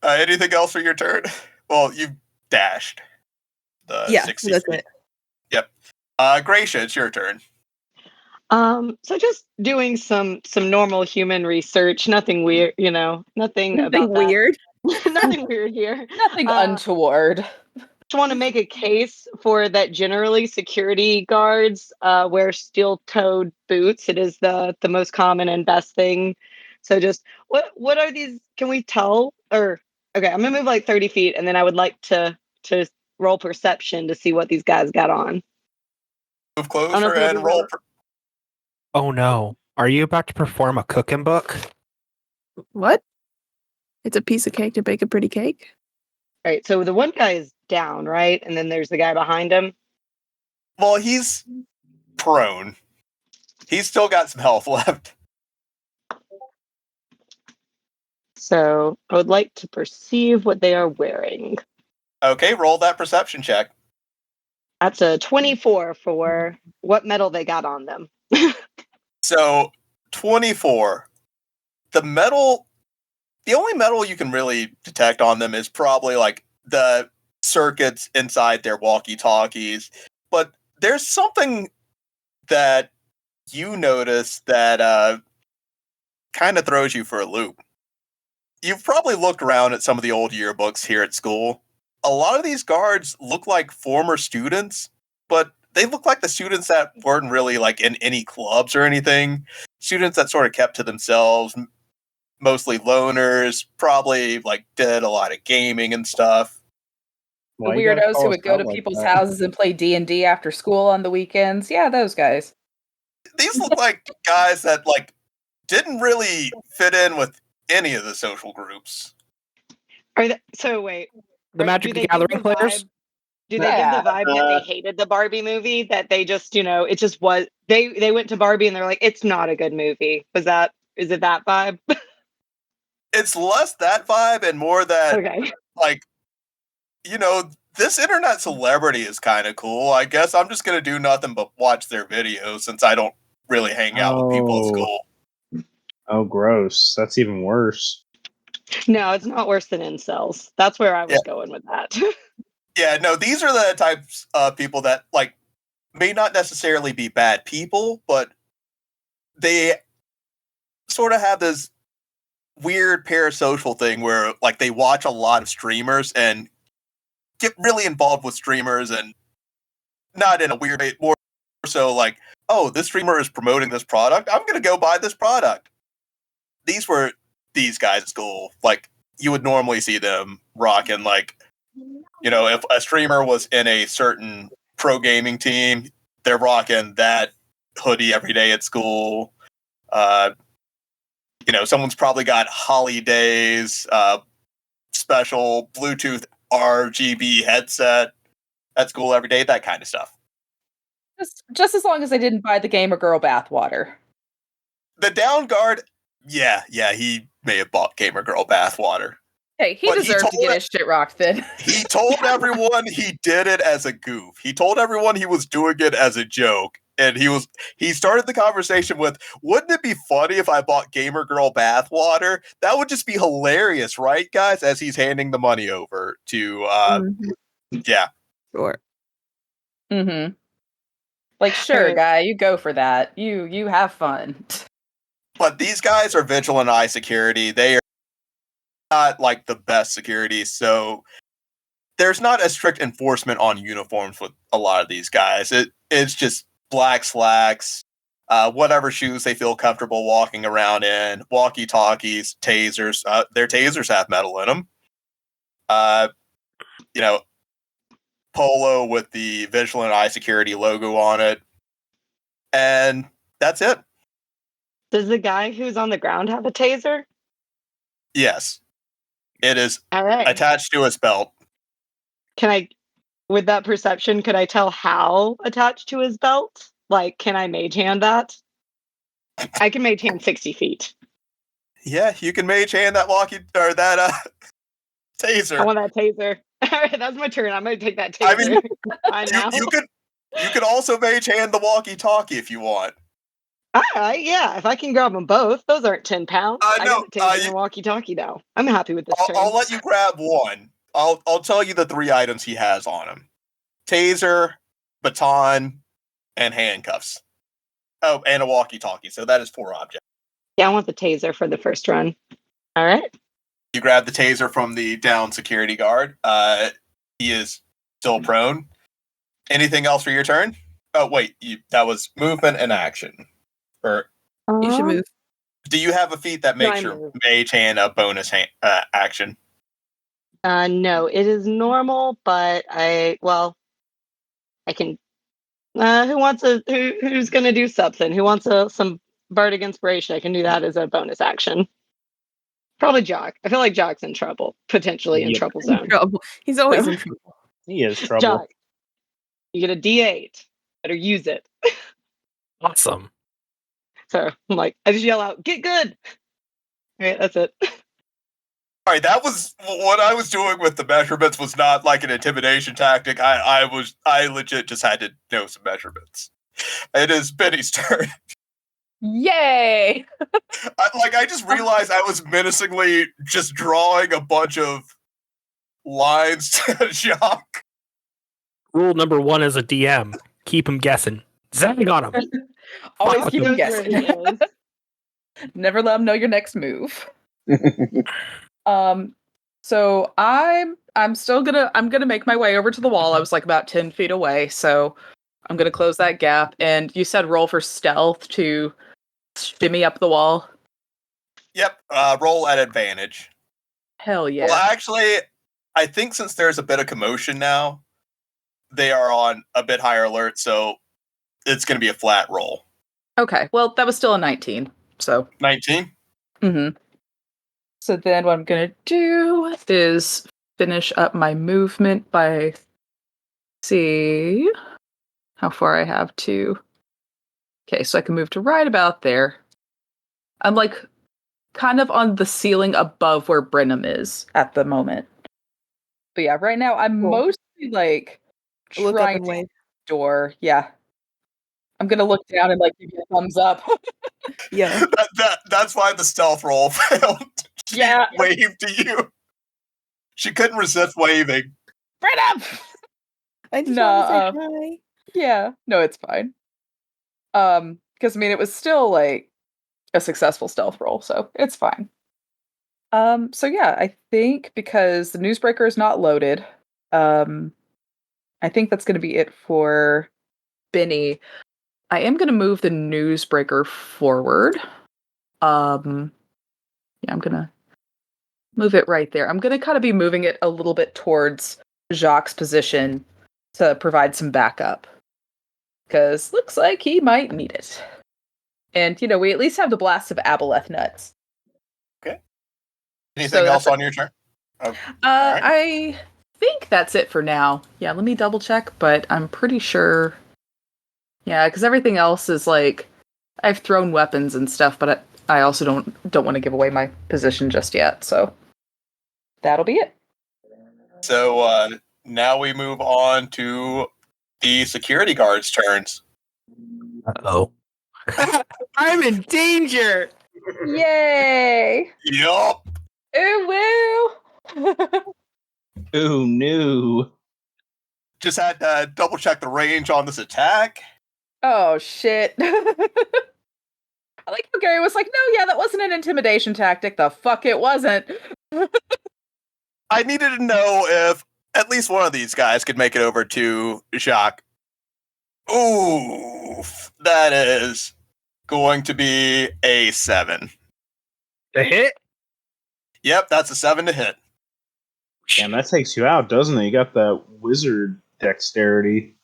[SPEAKER 1] Anything else for your turn? Well, you dashed the
[SPEAKER 5] Yeah,
[SPEAKER 1] 60
[SPEAKER 5] that's
[SPEAKER 1] feet.
[SPEAKER 5] it.
[SPEAKER 1] Yep. Gracia, it's your turn.
[SPEAKER 6] So just doing some normal human research, nothing weird, nothing
[SPEAKER 5] Nothing
[SPEAKER 6] about that.
[SPEAKER 5] weird.
[SPEAKER 6] Nothing weird here.
[SPEAKER 2] Nothing untoward.
[SPEAKER 6] Just want to make a case for that. Generally, security guards wear steel-toed boots. It is the most common and best thing. So just what are these? Can we tell? Or okay, I'm gonna move like 30 feet, and then I would like to roll perception to see what these guys got on.
[SPEAKER 1] Move
[SPEAKER 6] I don't know
[SPEAKER 1] closer
[SPEAKER 6] if it'll
[SPEAKER 1] and
[SPEAKER 6] be
[SPEAKER 1] roll.
[SPEAKER 6] right.
[SPEAKER 4] Oh no. Are you about to perform a cooking book?
[SPEAKER 5] What? It's a piece of cake to bake a pretty cake?
[SPEAKER 6] Right. So the one guy is down, right, and then there's the guy behind him.
[SPEAKER 1] Well, he's prone. He's still got some health left.
[SPEAKER 6] So I would like to perceive what they are wearing.
[SPEAKER 1] Okay, roll that perception check.
[SPEAKER 6] That's a 24 for what metal they got on them.
[SPEAKER 1] So, 24. The only metal you can really detect on them is probably like the circuits inside their walkie-talkies. But there's something that you notice that kind of throws you for a loop. You've probably looked around at some of the old yearbooks here at school. A lot of these guards look like former students, but they look like the students that weren't really like in any clubs or anything. Students that sort of kept to themselves, mostly loners, probably like did a lot of gaming and stuff.
[SPEAKER 2] The
[SPEAKER 3] Why you gotta
[SPEAKER 2] weirdos
[SPEAKER 3] call
[SPEAKER 2] who
[SPEAKER 3] us
[SPEAKER 2] would go
[SPEAKER 3] out
[SPEAKER 2] to
[SPEAKER 3] like
[SPEAKER 2] people's
[SPEAKER 3] that?
[SPEAKER 2] houses and play D&D after school on the weekends. Yeah, those guys.
[SPEAKER 1] These look like guys that like didn't really fit in with any of the social groups.
[SPEAKER 6] So wait,
[SPEAKER 4] The Magic the Gathering players?
[SPEAKER 6] do they give the
[SPEAKER 2] Yeah.
[SPEAKER 6] vibe that they hated the Barbie movie? That they just, it just was they went to Barbie and they're like, it's not a good movie. Is it that vibe?
[SPEAKER 1] It's less that vibe and more that
[SPEAKER 6] Okay.
[SPEAKER 1] like, this internet celebrity is kind of cool. I guess I'm just gonna do nothing but watch their videos since I don't really hang out with people at school.
[SPEAKER 3] Oh, gross. That's even worse.
[SPEAKER 6] No, it's not worse than incels. That's where I was
[SPEAKER 1] Yeah.
[SPEAKER 6] going with that.
[SPEAKER 1] Yeah, no, these are the types of people that like may not necessarily be bad people, but they sort of have this weird parasocial thing where like they watch a lot of streamers and get really involved with streamers, and not in a weird way, more so like, oh, this streamer is promoting this product, I'm gonna go buy this product. These were these guys at school. Like, you would normally see them rocking like, if a streamer was in a certain pro gaming team, they're rocking that hoodie every day at school. Someone's probably got holidays, special Bluetooth RGB headset at school every day, that kind of stuff.
[SPEAKER 2] Just as long as I didn't buy the gamer girl bathwater.
[SPEAKER 1] The down guard, yeah, he may have bought Gamer Girl bathwater.
[SPEAKER 2] Hey, he
[SPEAKER 1] But he
[SPEAKER 2] deserved to
[SPEAKER 1] told
[SPEAKER 2] get his shit rocked then.
[SPEAKER 1] He told everyone he did it as a goof. He told everyone he was doing it as a joke. And he started the conversation with, wouldn't it be funny if I bought Gamer Girl bathwater? That would just be hilarious, right, guys? As he's handing the money over to, yeah.
[SPEAKER 5] Sure.
[SPEAKER 2] Mm-hmm. Like, sure,
[SPEAKER 6] Alright.
[SPEAKER 2] guy, you go for that. You have fun.
[SPEAKER 1] But these guys are Vigilant Eye security. They are not like the best security, so there's not a strict enforcement on uniforms with a lot of these guys. It's just black slacks, whatever shoes they feel comfortable walking around in, walkie-talkies, tasers. Their tasers have metal in them. Polo with the Vigilant Eye Security logo on it. And that's it.
[SPEAKER 6] Does the guy who's on the ground have a taser?
[SPEAKER 1] Yes. It is
[SPEAKER 6] All right.
[SPEAKER 1] attached to his belt.
[SPEAKER 6] With that perception, could I tell how attached to his belt? Like, can I mage hand that? I can mage hand 60 feet.
[SPEAKER 1] Yeah, you can mage hand that that taser.
[SPEAKER 6] I want that taser. All right, that's my turn. I'm going to take that
[SPEAKER 1] I
[SPEAKER 6] taser.
[SPEAKER 1] mean,
[SPEAKER 6] Bye now.
[SPEAKER 1] you could also mage hand the walkie-talkie if you want.
[SPEAKER 6] All right, yeah. If I can grab them both, those aren't 10 pounds. I
[SPEAKER 1] No,
[SPEAKER 6] got the taser and the walkie-talkie now. I'm happy with this turn.
[SPEAKER 1] I'll let you grab one. I'll tell you the 3 items he has on him: taser, baton, and handcuffs. Oh, and a walkie-talkie. So that is 4 objects.
[SPEAKER 6] Yeah, I want the taser for the first run. All right.
[SPEAKER 1] You grab the taser from the downed security guard. He is still prone. Anything else for your turn? Oh, wait. That was movement and action. Or
[SPEAKER 5] You should move.
[SPEAKER 1] do you have a feat that makes
[SPEAKER 6] I
[SPEAKER 1] your
[SPEAKER 6] move.
[SPEAKER 1] mage hand a bonus action?
[SPEAKER 6] No, it is normal, but I can. Who's gonna do something? Who wants some bardic inspiration? I can do that as a bonus action. Probably Jock. I feel like Jock's in trouble, potentially in
[SPEAKER 3] Yep.
[SPEAKER 6] trouble zone.
[SPEAKER 5] Trouble. He's always in trouble.
[SPEAKER 3] He is trouble.
[SPEAKER 6] Jock, you get a D8. Better use it.
[SPEAKER 4] Awesome.
[SPEAKER 6] So I'm like, I just yell out, "Get good!" All right, that's it.
[SPEAKER 1] All right, that was what I was doing with the measurements. Was not like an intimidation tactic. I legit just had to know some measurements. It is Benny's turn.
[SPEAKER 2] Yay!
[SPEAKER 1] I just realized I was menacingly just drawing a bunch of lines to Jacques.
[SPEAKER 4] Rule number 1 as a DM: keep him guessing. Zag on him.
[SPEAKER 2] Always
[SPEAKER 4] Fuck
[SPEAKER 2] keep
[SPEAKER 4] him.
[SPEAKER 2] him guessing. Never let him know your next move. So I'm still gonna make my way over to the wall. I was like about 10 feet away, so I'm gonna close that gap. And you said roll for stealth to shimmy up the wall.
[SPEAKER 1] Yep, roll at advantage.
[SPEAKER 2] Hell yeah.
[SPEAKER 1] Well, actually, I think since there's a bit of commotion now, they are on a bit higher alert, so it's going to be a flat roll.
[SPEAKER 2] Okay, well that was still a 19. So
[SPEAKER 1] 19?
[SPEAKER 2] Mm-hmm. So then what I'm going to do is finish up my movement by see how far I have to. Okay, so I can move to right about there. I'm like kind of on the ceiling above where Brenham is at the moment. But yeah, right now I'm
[SPEAKER 6] Cool.
[SPEAKER 2] mostly like
[SPEAKER 5] Look up
[SPEAKER 2] trying
[SPEAKER 5] and
[SPEAKER 2] to
[SPEAKER 5] wave.
[SPEAKER 2] door. Yeah. I'm going to look down and like give you a thumbs up.
[SPEAKER 5] Yeah.
[SPEAKER 1] That's why the stealth roll failed. She
[SPEAKER 2] Yeah.
[SPEAKER 1] waved to you. She couldn't resist waving.
[SPEAKER 2] Brenham!
[SPEAKER 5] I just
[SPEAKER 2] No,
[SPEAKER 5] want to say hi.
[SPEAKER 2] Yeah, no, it's fine. Because I mean, it was still like a successful stealth roll, so it's fine. So yeah, I think because the Newsbreaker is not loaded, I think that's going to be it for Benny. I am going to move the Newsbreaker forward. Yeah, I'm going to move it right there. I'm going to kind of be moving it a little bit towards Jacques' position to provide some backup. Because looks like he might need it. And, we at least have the blast of Aboleth nuts.
[SPEAKER 1] Okay. Anything else on your turn? Oh, right.
[SPEAKER 2] I think that's it for now. Yeah, let me double check, but I'm pretty sure. Yeah, because everything else is like I've thrown weapons and stuff, but I also don't want to give away my position just yet. So that'll be it.
[SPEAKER 1] So now we move on to the security guards' turns.
[SPEAKER 4] Uh-oh. I'm in danger!
[SPEAKER 2] Yay!
[SPEAKER 1] Yup.
[SPEAKER 2] Ooh woo!
[SPEAKER 3] Ooh, no.
[SPEAKER 1] Just had to double check the range on this attack.
[SPEAKER 2] Oh shit! I like how Gary was like, "No, yeah, that wasn't an intimidation tactic. The fuck it wasn't."
[SPEAKER 1] I needed to know if at least one of these guys could make it over to Jacques. Oof. That is going to be a 7.
[SPEAKER 4] The hit?
[SPEAKER 1] Yep, that's a 7 to hit.
[SPEAKER 3] Damn, that takes you out, doesn't it? You got that wizard dexterity.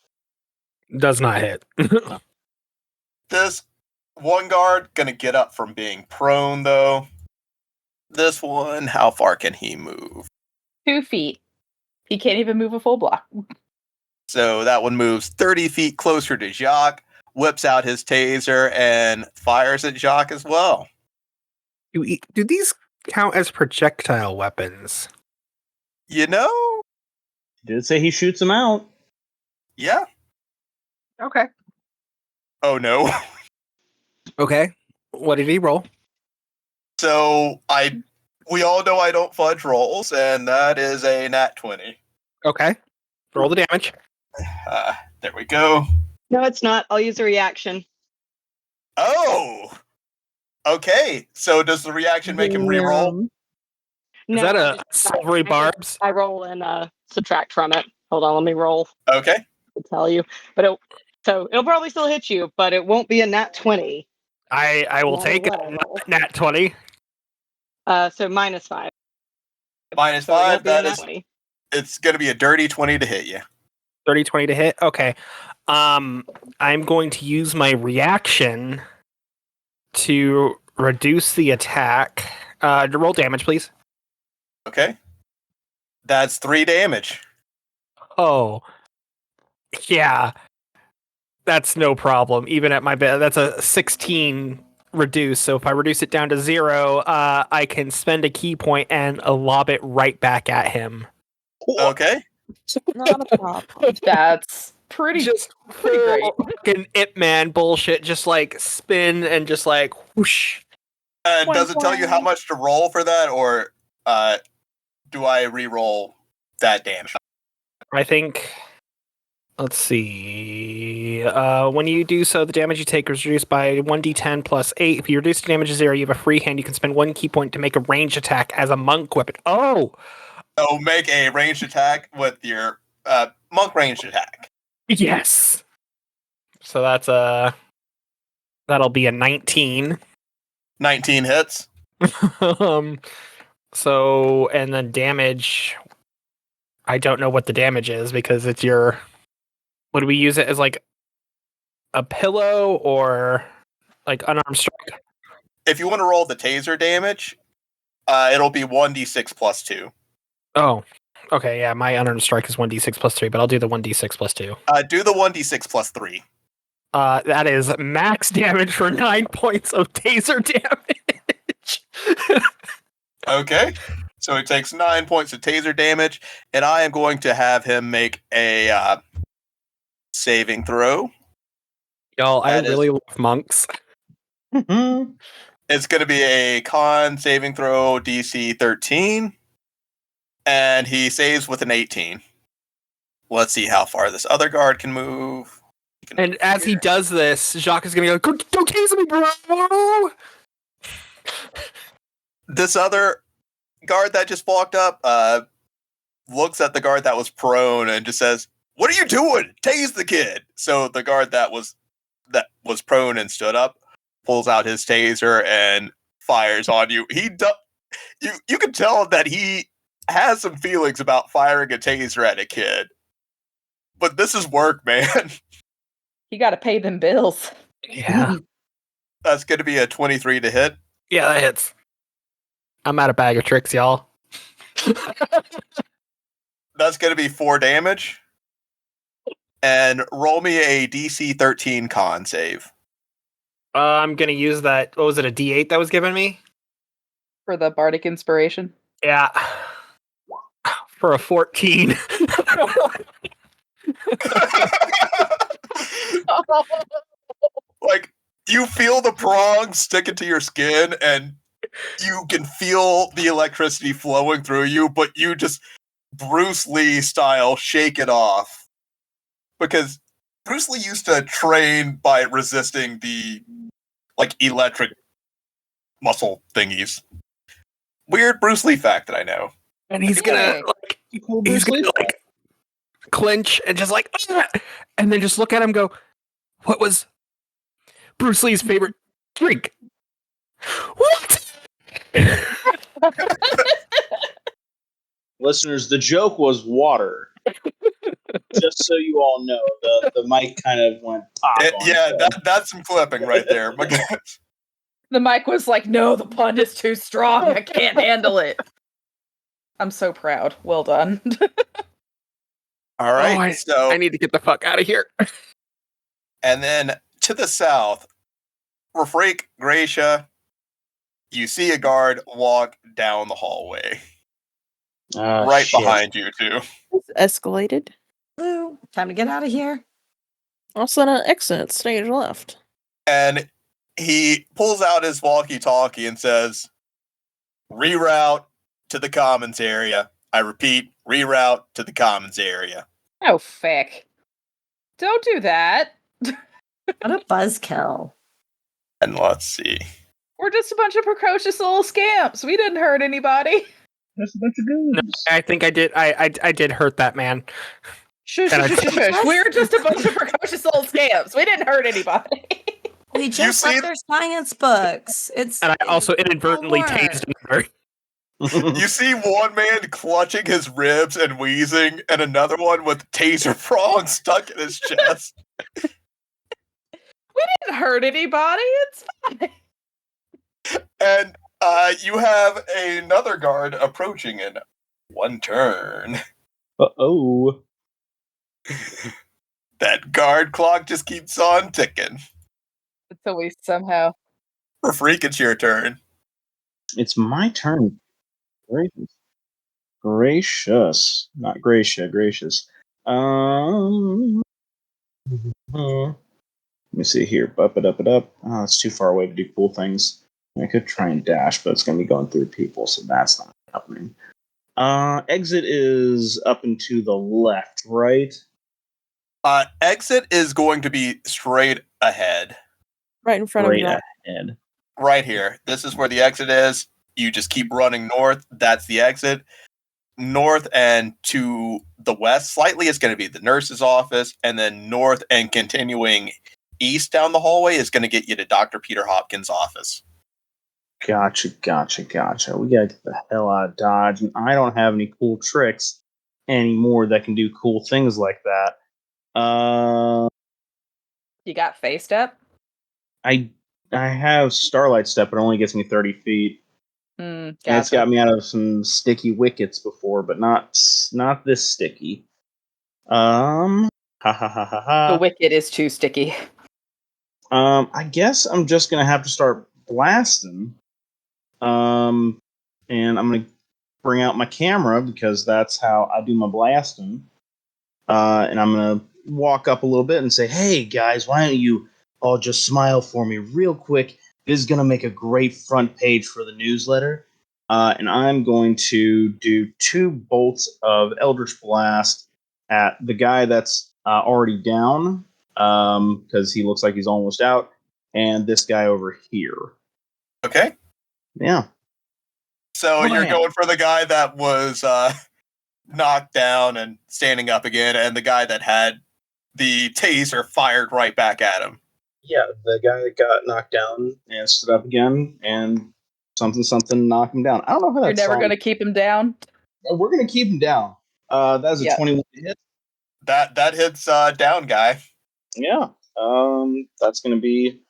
[SPEAKER 4] Does not hit.
[SPEAKER 1] This one guard gonna get up from being prone, though. This one, how far can he move?
[SPEAKER 2] 2 feet. He can't even move a full block.
[SPEAKER 1] So that one moves 30 feet closer to Jacques, whips out his taser, and fires at Jacques as well.
[SPEAKER 4] Do these count as projectile weapons?
[SPEAKER 1] You know?
[SPEAKER 3] Did say he shoots him out.
[SPEAKER 1] Yeah.
[SPEAKER 2] Okay.
[SPEAKER 1] Oh no.
[SPEAKER 4] Okay. What did he roll?
[SPEAKER 1] So we all know I don't fudge rolls, and that is a nat 20.
[SPEAKER 4] Okay. Roll the damage.
[SPEAKER 1] There we go.
[SPEAKER 6] No, it's not. I'll use a reaction.
[SPEAKER 1] Oh! Okay, so does the reaction make him re-roll?
[SPEAKER 4] Is that a silvery barbs?
[SPEAKER 6] I roll and subtract from it. Hold on, let me roll.
[SPEAKER 1] Okay.
[SPEAKER 6] To tell you, but it'll probably still hit you, but it won't be a nat 20.
[SPEAKER 4] I will take a nat 20.
[SPEAKER 6] So -5.
[SPEAKER 1] -5.
[SPEAKER 6] So
[SPEAKER 1] That is. It's going to be a dirty 20 to hit you.
[SPEAKER 4] 30, 20 to hit. Okay. I'm going to use my reaction to reduce the attack. Roll damage, please.
[SPEAKER 1] Okay. That's 3 damage.
[SPEAKER 4] Oh, yeah. That's no problem. Even at my best, that's a 16 reduce. So if I reduce it down to 0, I can spend a key point and lob it right back at him.
[SPEAKER 1] Okay.
[SPEAKER 5] Not a problem.
[SPEAKER 2] That's pretty
[SPEAKER 4] pretty
[SPEAKER 2] great.
[SPEAKER 4] Fucking Ip Man bullshit. Just like spin and just like whoosh.
[SPEAKER 1] And does it tell you how much to roll for that, or do I re-roll that damage?
[SPEAKER 4] I think. Let's see. When you do so, the damage you take is reduced by 1d10 plus 8. If you reduce the damage to 0, you have a free hand. You can spend 1 key point to make a ranged attack as a monk weapon. Oh!
[SPEAKER 1] So make a ranged attack with your monk ranged attack.
[SPEAKER 4] Yes! So that's that'll be a 19.
[SPEAKER 1] 19 hits.
[SPEAKER 4] So, and then damage... I don't know what the damage is because it's your... Would we use it as like a pillow or like unarmed strike?
[SPEAKER 1] If you want to roll the taser damage, it'll be 1d6 plus 2.
[SPEAKER 4] Oh, okay. Yeah, my unarmed strike is 1d6 plus 3, but I'll do the 1d6 plus 2.
[SPEAKER 1] Do the 1d6 plus 3.
[SPEAKER 4] That is max damage for 9 points of taser damage.
[SPEAKER 1] Okay. So he takes 9 points of taser damage, and I am going to have him make a saving throw.
[SPEAKER 4] Y'all, I really love monks.
[SPEAKER 1] It's going to be a con saving throw DC 13, and he saves with an 18. Let's see how far this other guard can move.
[SPEAKER 4] And as he does this, Jacques is going to go, go tase me, bro!
[SPEAKER 1] This other guard that just walked up looks at the guard that was prone and just says, "What are you doing? Tase the kid!" So the guard that was prone and stood up pulls out his taser and fires on you. You can tell that he has some feelings about firing a taser at a kid. But this is work, man.
[SPEAKER 2] You got to pay them bills.
[SPEAKER 4] Yeah.
[SPEAKER 1] That's going to be a 23 to hit.
[SPEAKER 4] Yeah, that hits. I'm out of bag of tricks, y'all.
[SPEAKER 1] That's going to be 4 damage. And roll me a DC 13 con save.
[SPEAKER 4] I'm going to use that. What was it, a D8 that was given me?
[SPEAKER 2] For the Bardic Inspiration?
[SPEAKER 4] Yeah. For a 14.
[SPEAKER 1] Like, you feel the prongs sticking to your skin, and you can feel the electricity flowing through you, but you just Bruce Lee style shake it off. Because Bruce Lee used to train by resisting the electric muscle thingies. Weird Bruce Lee fact that I know.
[SPEAKER 4] And he's gonna clinch and just like, "Ah!" And then just look at him and go, "What was Bruce Lee's favorite drink?" What?
[SPEAKER 3] Listeners, the joke was water. Just so you all know, the mic kind of went pop.
[SPEAKER 1] That's some clipping right there.
[SPEAKER 2] The mic was like, no, the pun is too strong. I can't handle it. I'm so proud. Well done.
[SPEAKER 1] All right, so
[SPEAKER 4] I need to get the fuck out of here.
[SPEAKER 1] and then to the south, Rafrake, Gracia, you see a guard walk down the hallway. Right
[SPEAKER 7] Shit.
[SPEAKER 1] behind you, too.
[SPEAKER 5] It's escalated.
[SPEAKER 6] Blue, time to get out of here.
[SPEAKER 5] Also an exit stage left.
[SPEAKER 1] And he pulls out his walkie-talkie and says, reroute to the commons area. I repeat, reroute to the commons area.
[SPEAKER 2] Oh, feck. Don't do that.
[SPEAKER 6] What a buzzkill.
[SPEAKER 1] And let's see.
[SPEAKER 2] We're just a bunch of precocious little scamps. We didn't hurt anybody.
[SPEAKER 3] That's a bunch of goons.
[SPEAKER 4] I think I did. I did hurt that man.
[SPEAKER 2] Shush,
[SPEAKER 4] And I-
[SPEAKER 2] shush, shush, shush. We're just a bunch of precocious little scamps. We didn't hurt anybody.
[SPEAKER 6] We just
[SPEAKER 1] see
[SPEAKER 6] left their science books. It's
[SPEAKER 4] And I also
[SPEAKER 6] it's
[SPEAKER 4] inadvertently
[SPEAKER 6] work.
[SPEAKER 4] tased another.
[SPEAKER 1] You see one man clutching his ribs and wheezing, and another one with taser prongs stuck in his chest.
[SPEAKER 2] We didn't hurt anybody. It's fine.
[SPEAKER 1] And you have another guard approaching in one turn.
[SPEAKER 3] Uh-oh.
[SPEAKER 1] That guard clock just keeps on ticking.
[SPEAKER 2] Until we somehow.
[SPEAKER 1] For Freak, it's your turn.
[SPEAKER 3] It's my turn. Gracious. Not Gracia, gracious. Let me see here. Up it, up it, up. Oh, it's too far away to do cool things. I could try and dash, but it's going to be going through people, so that's not happening. Exit is up and to the left, right?
[SPEAKER 1] Exit is going to be straight ahead.
[SPEAKER 5] Right in front
[SPEAKER 3] Straight
[SPEAKER 5] of
[SPEAKER 3] ahead.
[SPEAKER 1] Right here. This is where the exit is. You just keep running north. That's the exit. North and to the west slightly is going to be the nurse's office. And then north and continuing east down the hallway is going to get you to Dr. Peter Hopkins' office.
[SPEAKER 3] Gotcha. We gotta get the hell out of Dodge, and I don't have any cool tricks anymore that can do cool things like that.
[SPEAKER 2] You got face step?
[SPEAKER 3] I have Starlight Step, but it only gets me 30 feet. And it's got me out of some sticky wickets before, but not this sticky. Ha ha ha ha ha.
[SPEAKER 2] The wicket is too sticky.
[SPEAKER 3] I guess I'm just gonna have to start blasting. And I'm gonna bring out my camera because that's how I do my blasting. And I'm gonna walk up a little bit and say, "Hey guys, why don't you all just smile for me real quick? This is gonna make a great front page for the newsletter." And I'm going to do 2 bolts of Eldritch Blast at the guy that's already down, because he looks like he's almost out, and this guy over here.
[SPEAKER 1] Okay.
[SPEAKER 3] Yeah.
[SPEAKER 1] So
[SPEAKER 3] Blam.
[SPEAKER 1] you're going for the guy that was knocked down and standing up again, and the guy that had the taser fired right back at him.
[SPEAKER 3] Yeah, the guy that got knocked down and stood up again, and something knocked him down. I don't know how
[SPEAKER 2] You're
[SPEAKER 3] that's.
[SPEAKER 2] never going to keep him down?
[SPEAKER 3] We're gonna keep him down. That's a 21 hit.
[SPEAKER 1] That hits down guy.
[SPEAKER 3] Yeah. That's gonna be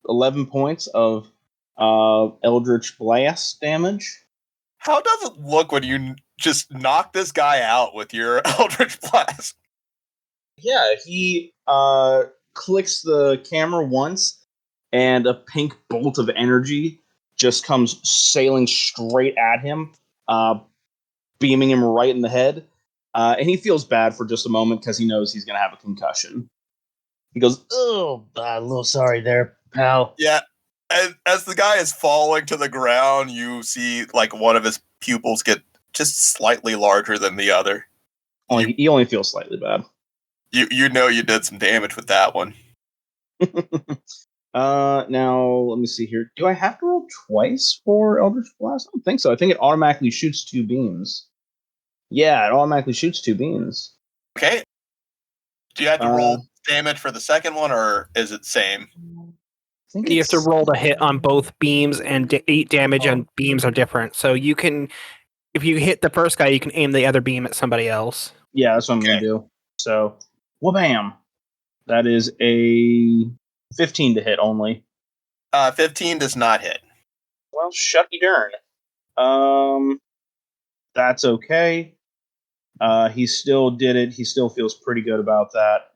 [SPEAKER 3] 11 points of Eldritch Blast damage.
[SPEAKER 1] How does it look when you just knock this guy out with your Eldritch Blast?
[SPEAKER 3] Yeah, he clicks the camera once, and a pink bolt of energy just comes sailing straight at him, beaming him right in the head. And he feels bad for just a moment because he knows he's going to have a concussion. He goes, "Oh, a little sorry there, pal."
[SPEAKER 1] Yeah. As the guy is falling to the ground, you see like one of his pupils get just slightly larger than the other.
[SPEAKER 3] He only feels slightly bad.
[SPEAKER 1] You know you did some damage with that one.
[SPEAKER 3] Now, let me see here. Do I have to roll twice for Eldritch Blast? I don't think so. I think it automatically shoots 2 beams. Yeah, it automatically shoots 2 beams.
[SPEAKER 1] Okay. Do you have to roll damage for the second one, or is it same?
[SPEAKER 4] You have to roll the hit on both beams, and 8 damage on beams are different. So you can, if you hit the first guy, you can aim the other beam at somebody else.
[SPEAKER 3] Yeah, that's what I'm going to do. So, wha-bam. That is a 15 to hit only.
[SPEAKER 1] 15 does not hit.
[SPEAKER 3] Well, shucky darn. That's okay. He still did it. He still feels pretty good about that.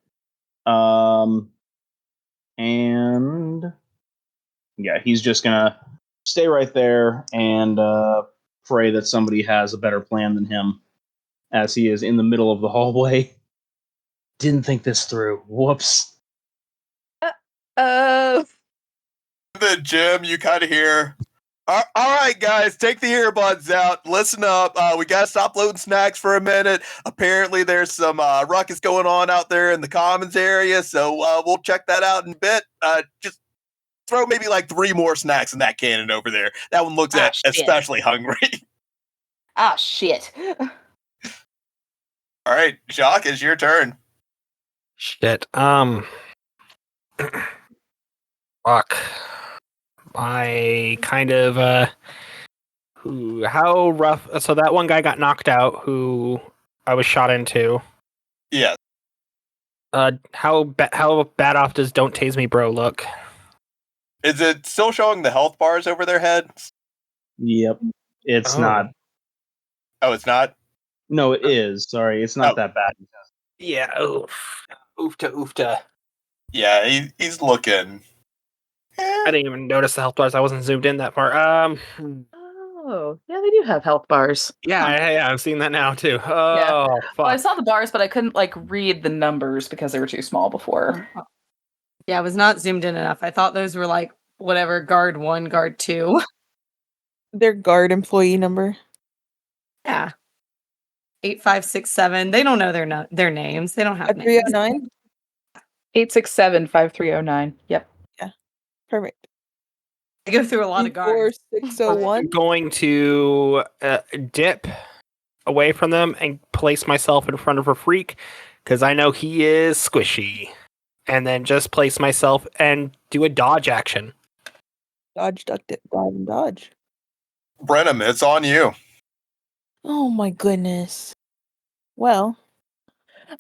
[SPEAKER 3] And yeah, he's just gonna stay right there and pray that somebody has a better plan than him, as he is in the middle of the hallway. Didn't think this through. Whoops.
[SPEAKER 2] Oh.
[SPEAKER 1] The gym, you kind of hear, all right, guys, take the earbuds out. Listen up. We got to stop loading snacks for a minute. Apparently, there's some ruckus going on out there in the commons area, so we'll check that out in a bit. Just throw maybe like 3 more snacks in that cannon over there. That one looks
[SPEAKER 2] shit.
[SPEAKER 1] especially hungry.
[SPEAKER 2] Ah, shit.
[SPEAKER 1] All right, Jacques, it's your turn.
[SPEAKER 4] Shit. Fuck. I kind of how rough? So that one guy got knocked out, who I was shot into.
[SPEAKER 1] Yeah.
[SPEAKER 4] How bad off does "Don't Tase Me, Bro" look?
[SPEAKER 1] Is it still showing the health bars over their heads?
[SPEAKER 3] Yep. It's not.
[SPEAKER 1] Oh, it's not?
[SPEAKER 3] No, it is. Sorry, it's not that bad.
[SPEAKER 4] Yeah. Oofta.
[SPEAKER 1] Yeah, he's looking.
[SPEAKER 4] I didn't even notice the health bars. I wasn't zoomed in that far.
[SPEAKER 2] Oh, yeah, they do have health bars.
[SPEAKER 4] Yeah, I'm seeing that now too. Oh,
[SPEAKER 2] Yeah.
[SPEAKER 4] fuck.
[SPEAKER 2] Well, I saw the bars, but I couldn't read the numbers because they were too small before.
[SPEAKER 6] Yeah, I was not zoomed in enough. I thought those were like whatever, guard 1, guard 2.
[SPEAKER 5] Their guard employee number.
[SPEAKER 6] Yeah. 8567. They don't know their names. They don't have names.
[SPEAKER 5] 309.
[SPEAKER 2] 867-5309. Yep.
[SPEAKER 5] Yeah. Perfect.
[SPEAKER 6] I go through a lot of guards.
[SPEAKER 5] 4601.
[SPEAKER 4] I'm going to dip away from them and place myself in front of a freak because I know he is squishy. And then just place myself and do a dodge action.
[SPEAKER 5] Dodge, duck, dip, dive, and dodge.
[SPEAKER 1] Brenham, it's on you.
[SPEAKER 5] Oh my goodness. Well,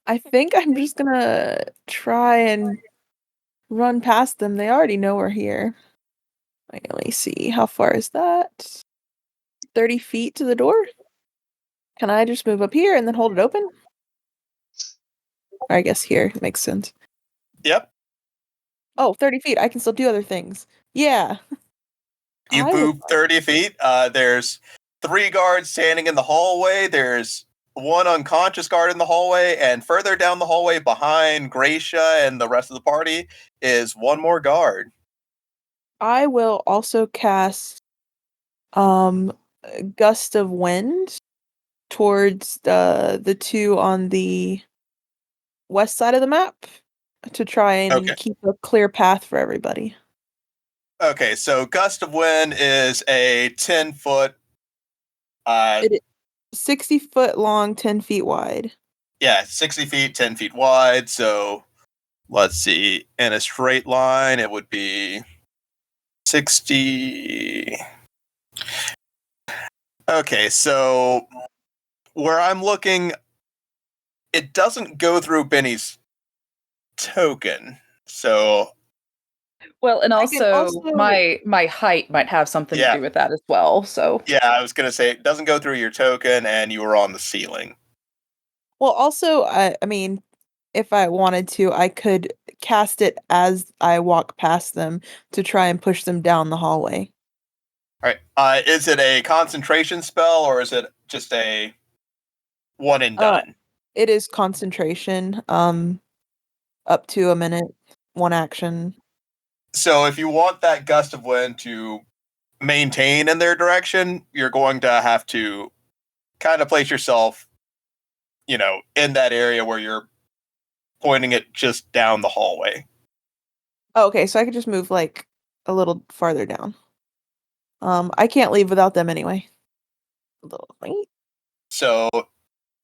[SPEAKER 5] I think I'm just gonna try and run past them. They already know we're here. Let me see. How far is that? 30 feet to the door? Can I just move up here and then hold it open? I guess here. Makes sense.
[SPEAKER 1] Yep.
[SPEAKER 5] Oh, 30 feet. I can still do other things. Yeah.
[SPEAKER 1] You move 30 feet. There's 3 guards standing in the hallway. There's 1 unconscious guard in the hallway. And further down the hallway behind Gracia and the rest of the party is 1 more guard.
[SPEAKER 5] I will also cast Gust of Wind towards the 2 on the west side of the map to try and keep a clear path for everybody.
[SPEAKER 1] Okay, so Gust of Wind is a 10-foot...
[SPEAKER 5] 60 foot long, 10 feet wide.
[SPEAKER 1] Yeah, 60 feet, 10 feet wide. So let's see. In a straight line, it would be 60... Okay, so where I'm looking, it doesn't go through Benny's token. So...
[SPEAKER 2] Well, and also my height might have something to do with that as well. So
[SPEAKER 1] yeah, I was gonna say it doesn't go through your token, and you were on the ceiling.
[SPEAKER 5] Well, also, I mean, if I wanted to, I could cast it as I walk past them to try and push them down the hallway.
[SPEAKER 1] All right. Is it a concentration spell or is it just a one and done?
[SPEAKER 5] It is concentration. Up to a minute, 1 action.
[SPEAKER 1] So if you want that gust of wind to maintain in their direction, you're going to have to kind of place yourself, in that area where you're pointing it just down the hallway.
[SPEAKER 5] Oh, okay, so I could just move a little farther down. I can't leave without them anyway. A little right.
[SPEAKER 1] So,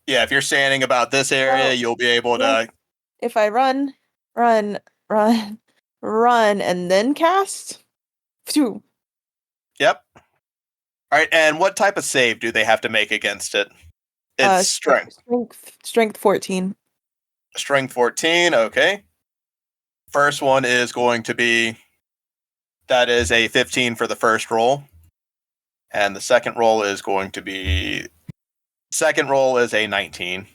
[SPEAKER 1] yeah, if you're standing about this area, you'll be able to...
[SPEAKER 5] If I run, and then cast? Phew.
[SPEAKER 1] Yep. All right, and what type of save do they have to make against it? It's strength.
[SPEAKER 5] Strength 14.
[SPEAKER 1] Strength 14, okay. first one is going to be, that is a 15 for the first roll. And the second roll is going to be, second roll is a 19.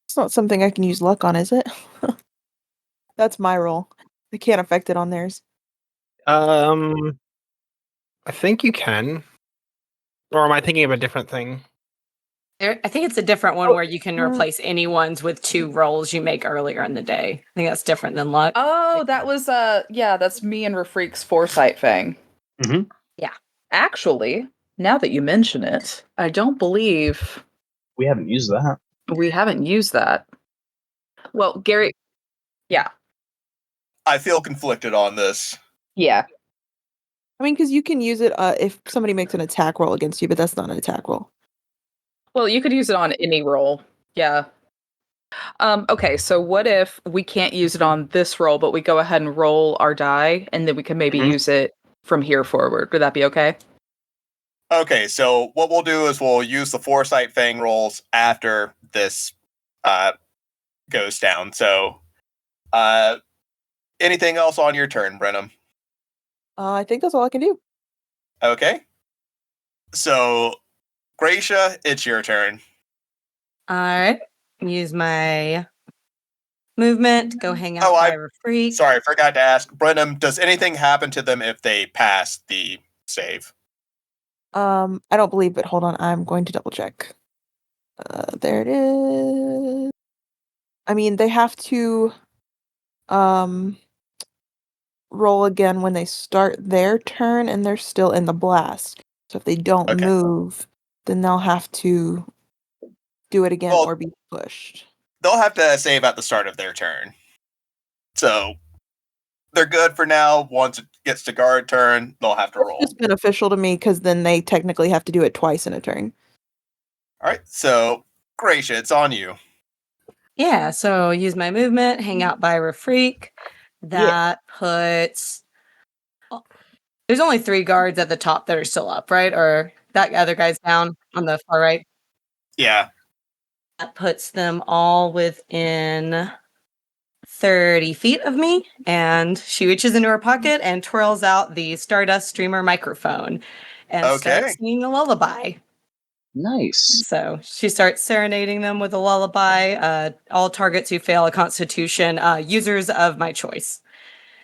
[SPEAKER 5] It's not something I can use luck on, is it? That's my roll. I can't affect it on theirs.
[SPEAKER 4] I think you can. Or am I thinking of a different thing?
[SPEAKER 6] I think it's a different one where you can replace any ones with 2 rolls you make earlier in the day. I think that's different than luck.
[SPEAKER 2] Oh, that was that's me and Rafreak's foresight thing.
[SPEAKER 3] Mhm.
[SPEAKER 6] Yeah.
[SPEAKER 2] Actually, now that you mention it, I don't believe
[SPEAKER 3] We haven't used that.
[SPEAKER 2] we haven't used that. Well, Gary, yeah.
[SPEAKER 1] I feel conflicted on this.
[SPEAKER 2] Yeah.
[SPEAKER 5] I mean, because you can use it if somebody makes an attack roll against you, but that's not an attack roll.
[SPEAKER 2] Well, you could use it on any roll. Yeah. Okay, so what if we can't use it on this roll, but we go ahead and roll our die, and then we can maybe use it from here forward? Would that be okay?
[SPEAKER 1] Okay, so what we'll do is we'll use the foresight fang rolls after this goes down. So, anything else on your turn, Brenham?
[SPEAKER 5] I think that's all I can do.
[SPEAKER 1] Okay. So, Gracia, it's your turn.
[SPEAKER 6] All right. Use my movement. Go hang out
[SPEAKER 1] Oh,
[SPEAKER 6] by Freak.
[SPEAKER 1] Sorry, I forgot to ask. Brenham, does anything happen to them if they pass the save?
[SPEAKER 5] I don't believe it. Hold on, I'm going to double check. There it is. I mean, they have to roll again when they start their turn and they're still in the blast. So if they don't
[SPEAKER 1] Okay.
[SPEAKER 5] move, then they'll have to do it again or be pushed.
[SPEAKER 1] They'll have to save at the start of their turn. So they're good for now. Once it gets to guard turn, they'll have to roll.
[SPEAKER 5] It's beneficial to me because then they technically have to do it twice in a turn.
[SPEAKER 1] All right, so Gracia, it's on you.
[SPEAKER 6] Yeah, so use my movement, hang out by Freak. That puts. There's only 3 guards at the top that are still up, right? Or that other guy's down on the far right.
[SPEAKER 1] Yeah.
[SPEAKER 6] That puts them all within 30 feet of me. And she reaches into her pocket and twirls out the Stardust Streamer microphone and starts singing a lullaby.
[SPEAKER 3] Nice.
[SPEAKER 6] So she starts serenading them with a lullaby. All targets who fail a Constitution, users of my choice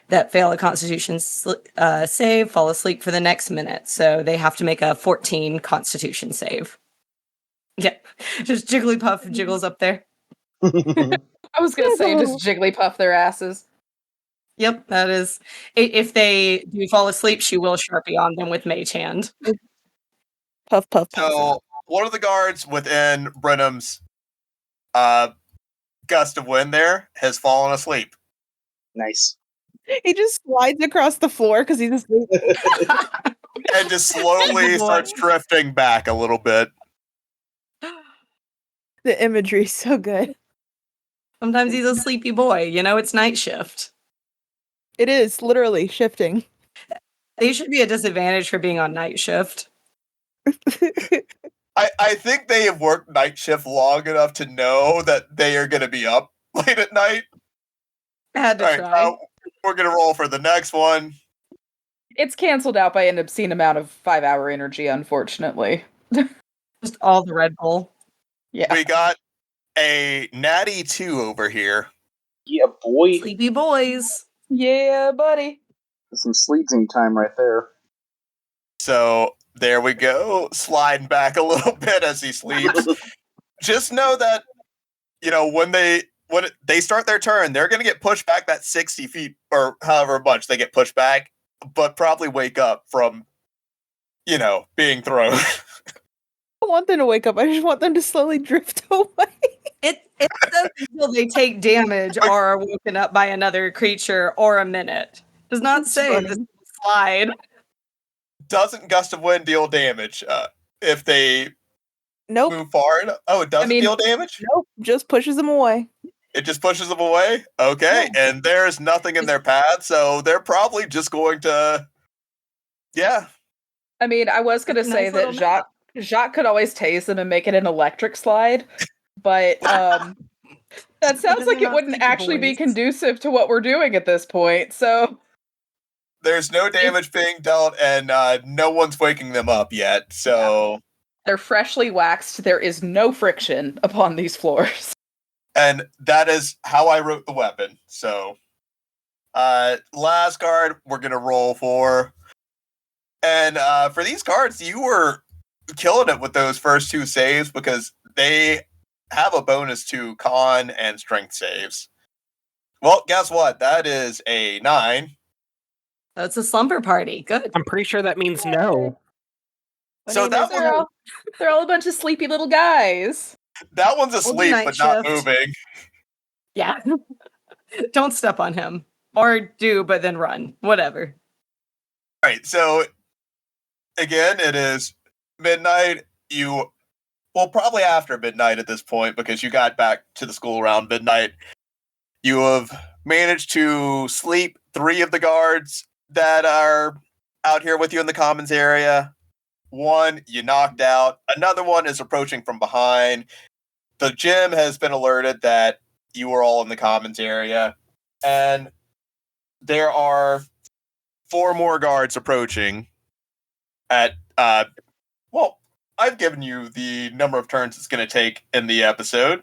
[SPEAKER 6] that fail a Constitution save fall asleep for the next minute. So they have to make a 14 Constitution save. Yeah, just Jigglypuff jiggles up there.
[SPEAKER 2] I was going to say just Jigglypuff their asses.
[SPEAKER 6] Yep, that is. If they do fall asleep, she will Sharpie on them with Mage Hand.
[SPEAKER 5] Puff, puff, puff.
[SPEAKER 1] So one of the guards within Brenham's gust of wind there has fallen asleep.
[SPEAKER 3] Nice.
[SPEAKER 5] He just slides across the floor because he's asleep.
[SPEAKER 1] And just slowly starts drifting back a little bit.
[SPEAKER 5] The imagery is so good.
[SPEAKER 6] Sometimes he's a sleepy boy. You know, it's night shift.
[SPEAKER 5] It is literally shifting.
[SPEAKER 6] They should be a disadvantage for being on night shift.
[SPEAKER 1] I think they have worked night shift long enough to know that they are going to be up late at night.
[SPEAKER 6] I had to try.
[SPEAKER 1] We're going to roll for the next one.
[SPEAKER 2] It's canceled out by an obscene amount of 5-hour energy, unfortunately.
[SPEAKER 6] Just all the Red Bull.
[SPEAKER 2] Yeah.
[SPEAKER 1] We got a natty 2 over here.
[SPEAKER 3] Yeah, boy.
[SPEAKER 6] Sleepy boys.
[SPEAKER 2] Yeah, buddy.
[SPEAKER 3] That's some sleeping time right there.
[SPEAKER 1] So there we go, sliding back a little bit as he sleeps. Just know that, you know, when they start their turn, they're going to get pushed back that 60 feet or however much they get pushed back, but probably wake up from, you know, being thrown.
[SPEAKER 5] I want them to wake up. I just want them to slowly drift away.
[SPEAKER 6] It says until they take damage or are woken up by another creature or a minute. Does not say this slide.
[SPEAKER 1] Doesn't Gust of Wind deal damage if they move far enough? Oh, it doesn't deal damage?
[SPEAKER 5] Nope, just pushes them away.
[SPEAKER 1] It just pushes them away? Okay, and there's nothing in their path, so they're probably just going to... Yeah.
[SPEAKER 2] I mean, I was going to say that Jacques could always tase them and make it an electric slide, but That sounds
[SPEAKER 6] does
[SPEAKER 2] like
[SPEAKER 6] he
[SPEAKER 2] it
[SPEAKER 6] not
[SPEAKER 2] wouldn't
[SPEAKER 6] speak
[SPEAKER 2] actually be
[SPEAKER 6] voice?
[SPEAKER 2] conducive to what we're doing at this point. So
[SPEAKER 1] There's no damage being dealt, and no one's waking them up yet. So,
[SPEAKER 2] they're freshly waxed. There is no friction upon these floors.
[SPEAKER 1] and that is how I wrote the weapon. So, last card we're gonna roll for, and for these cards, you were killing it with those first two saves because they have a bonus to con and strength saves. Well, guess what? That is a 9.
[SPEAKER 6] That's a slumber party. Good.
[SPEAKER 4] I'm pretty sure that means no.
[SPEAKER 1] So that
[SPEAKER 2] They're all a bunch of sleepy little guys.
[SPEAKER 1] that one's
[SPEAKER 6] We'll do
[SPEAKER 1] asleep
[SPEAKER 6] night
[SPEAKER 1] but not
[SPEAKER 6] shift.
[SPEAKER 1] moving.
[SPEAKER 6] Yeah. Don't step on him. Or do, but then run. Whatever.
[SPEAKER 1] All right, so again, it is midnight. Well, probably after midnight at this point because you got back to the school around midnight. You have managed to sleep 3 of the guards that are out here with you in the commons area. 1 you knocked out. Another one is approaching from behind. The gym has been alerted that you were all in the commons area, and there are 4 more guards approaching at well, I've given you the number of turns it's going to take in the episode.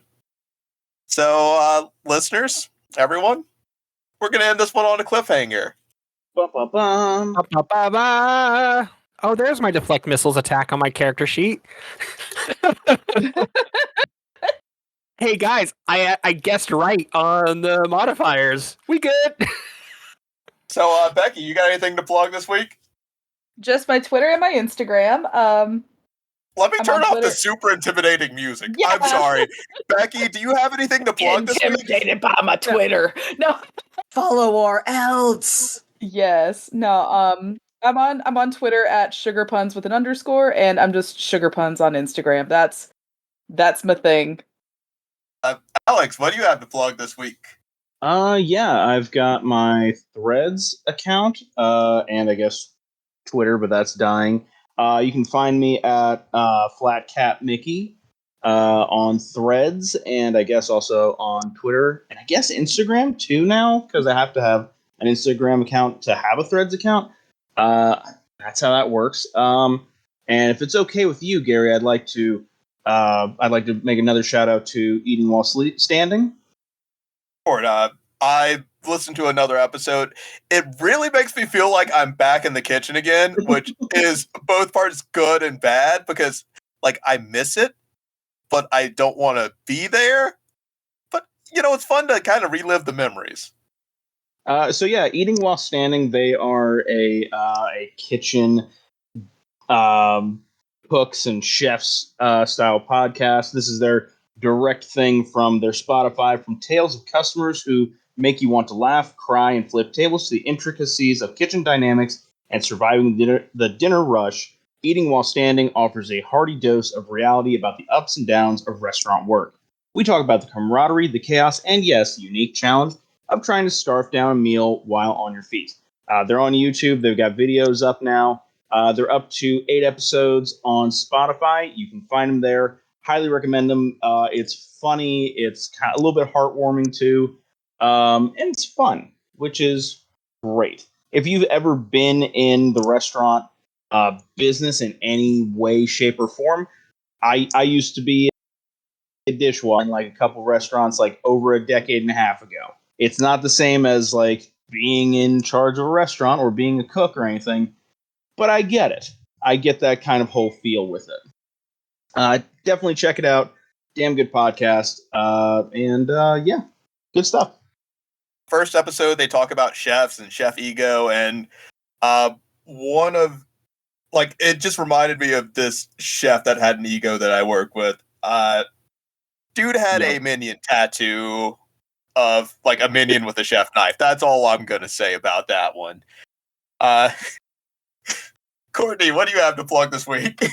[SPEAKER 1] So, listeners, everyone, we're going to end this one on a cliffhanger.
[SPEAKER 3] Ba-ba-bum.
[SPEAKER 4] Ba-ba-ba-ba. Oh, there's my deflect missiles attack on my character sheet. Hey guys, I guessed right on the modifiers. We good?
[SPEAKER 1] So, Becky, you got anything to plug this week?
[SPEAKER 2] Just my Twitter and my Instagram.
[SPEAKER 1] Let me
[SPEAKER 2] I'm
[SPEAKER 1] turn
[SPEAKER 2] on
[SPEAKER 1] off the
[SPEAKER 2] Twitter.
[SPEAKER 1] super intimidating music.
[SPEAKER 2] Yeah.
[SPEAKER 1] I'm sorry. Becky, do you have anything to plug this week?
[SPEAKER 2] Intimidated by my Twitter. No.
[SPEAKER 6] Follow or else.
[SPEAKER 2] Yes. No. I'm on Twitter at sugarpuns with an underscore, and I'm just sugarpuns on Instagram. That's my thing.
[SPEAKER 1] Alex, what do you have to plug this week?
[SPEAKER 3] Yeah, I've got my Threads account, and I guess Twitter, but that's dying. You can find me at FlatCatMickey on Threads, and I guess also on Twitter, and I guess Instagram too now, because I have to have an Instagram account to have a Threads account. That's how that works. And if it's okay with you, Gary, I'd like to make another shout out to Eating While Standing.
[SPEAKER 1] I listened to another episode. It really makes me feel like I'm back in the kitchen again, which is both parts good and bad because, like, I miss it, but I don't want to be there. But, it's fun to kind of relive the memories.
[SPEAKER 3] So yeah, Eating While Standing, they are a kitchen cooks and chefs style podcast. This is their direct thing from their Spotify, from tales of customers who make you want to laugh, cry, and flip tables to the intricacies of kitchen dynamics and surviving the dinner rush. Eating While Standing offers a hearty dose of reality about the ups and downs of restaurant work. We talk about the camaraderie, the chaos, and yes, the unique challenge of trying to scarf down a meal while on your feet. They're on YouTube. They've got videos up now. They're up to 8 episodes on Spotify. You can find them there. Highly recommend them. It's funny. It's kind of a little bit heartwarming too. And it's fun, which is great. If you've ever been in the restaurant business in any way, shape, or form, I used to be a dishwasher in like a couple restaurants like over a decade and a half ago. It's not the same as like being in charge of a restaurant or being a cook or anything, but I get it. I get that kind of whole feel with it. Definitely check it out. Damn good podcast. And yeah, good stuff.
[SPEAKER 1] First episode, they talk about chefs and chef ego, and one of, like, it just reminded me of this chef that had an ego that I work with. Dude had a minion tattoo of, like, a minion with a chef knife. That's all I'm going to say about that one. Courtney, what do you have to plug this week?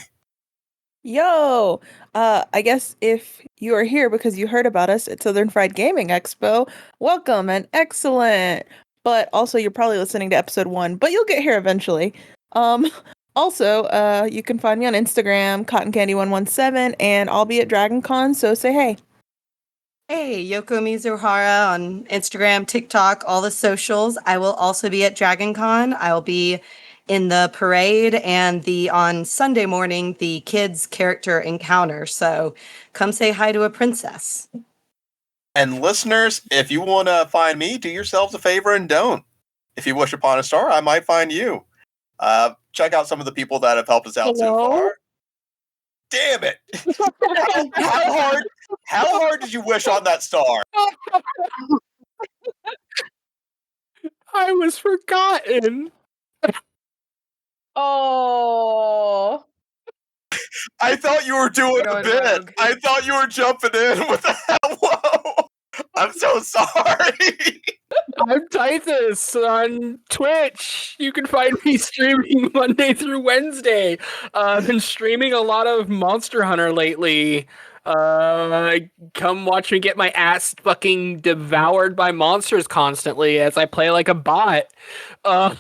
[SPEAKER 5] Yo, I guess if you are here because you heard about us at Southern Fried Gaming Expo, welcome and excellent. But also, you're probably listening to episode 1, but you'll get here eventually. Also, you can find me on Instagram, CottonCandy117, and I'll be at Dragon Con, so say hey.
[SPEAKER 8] Hey, Yoko Mizuhara on Instagram, TikTok, all the socials. I will also be at Dragon Con. I'll be in the parade and on Sunday morning, the kids' character encounter. So come say hi to a princess.
[SPEAKER 1] And listeners, if you want to find me, do yourselves a favor and don't. If you wish upon a star, I might find you. Check out some of the people that have helped us out so far. Damn it! How hard did you wish on that star?
[SPEAKER 4] I was forgotten.
[SPEAKER 2] Oh.
[SPEAKER 1] I thought you were doing a bit.
[SPEAKER 2] Rogue.
[SPEAKER 1] I thought you were jumping in with a hello. I'm so sorry.
[SPEAKER 4] I'm Tythus on Twitch. You can find me streaming Monday through Wednesday. I've been streaming a lot of Monster Hunter lately. Come watch me get my ass fucking devoured by monsters constantly as I play like a bot.
[SPEAKER 2] Does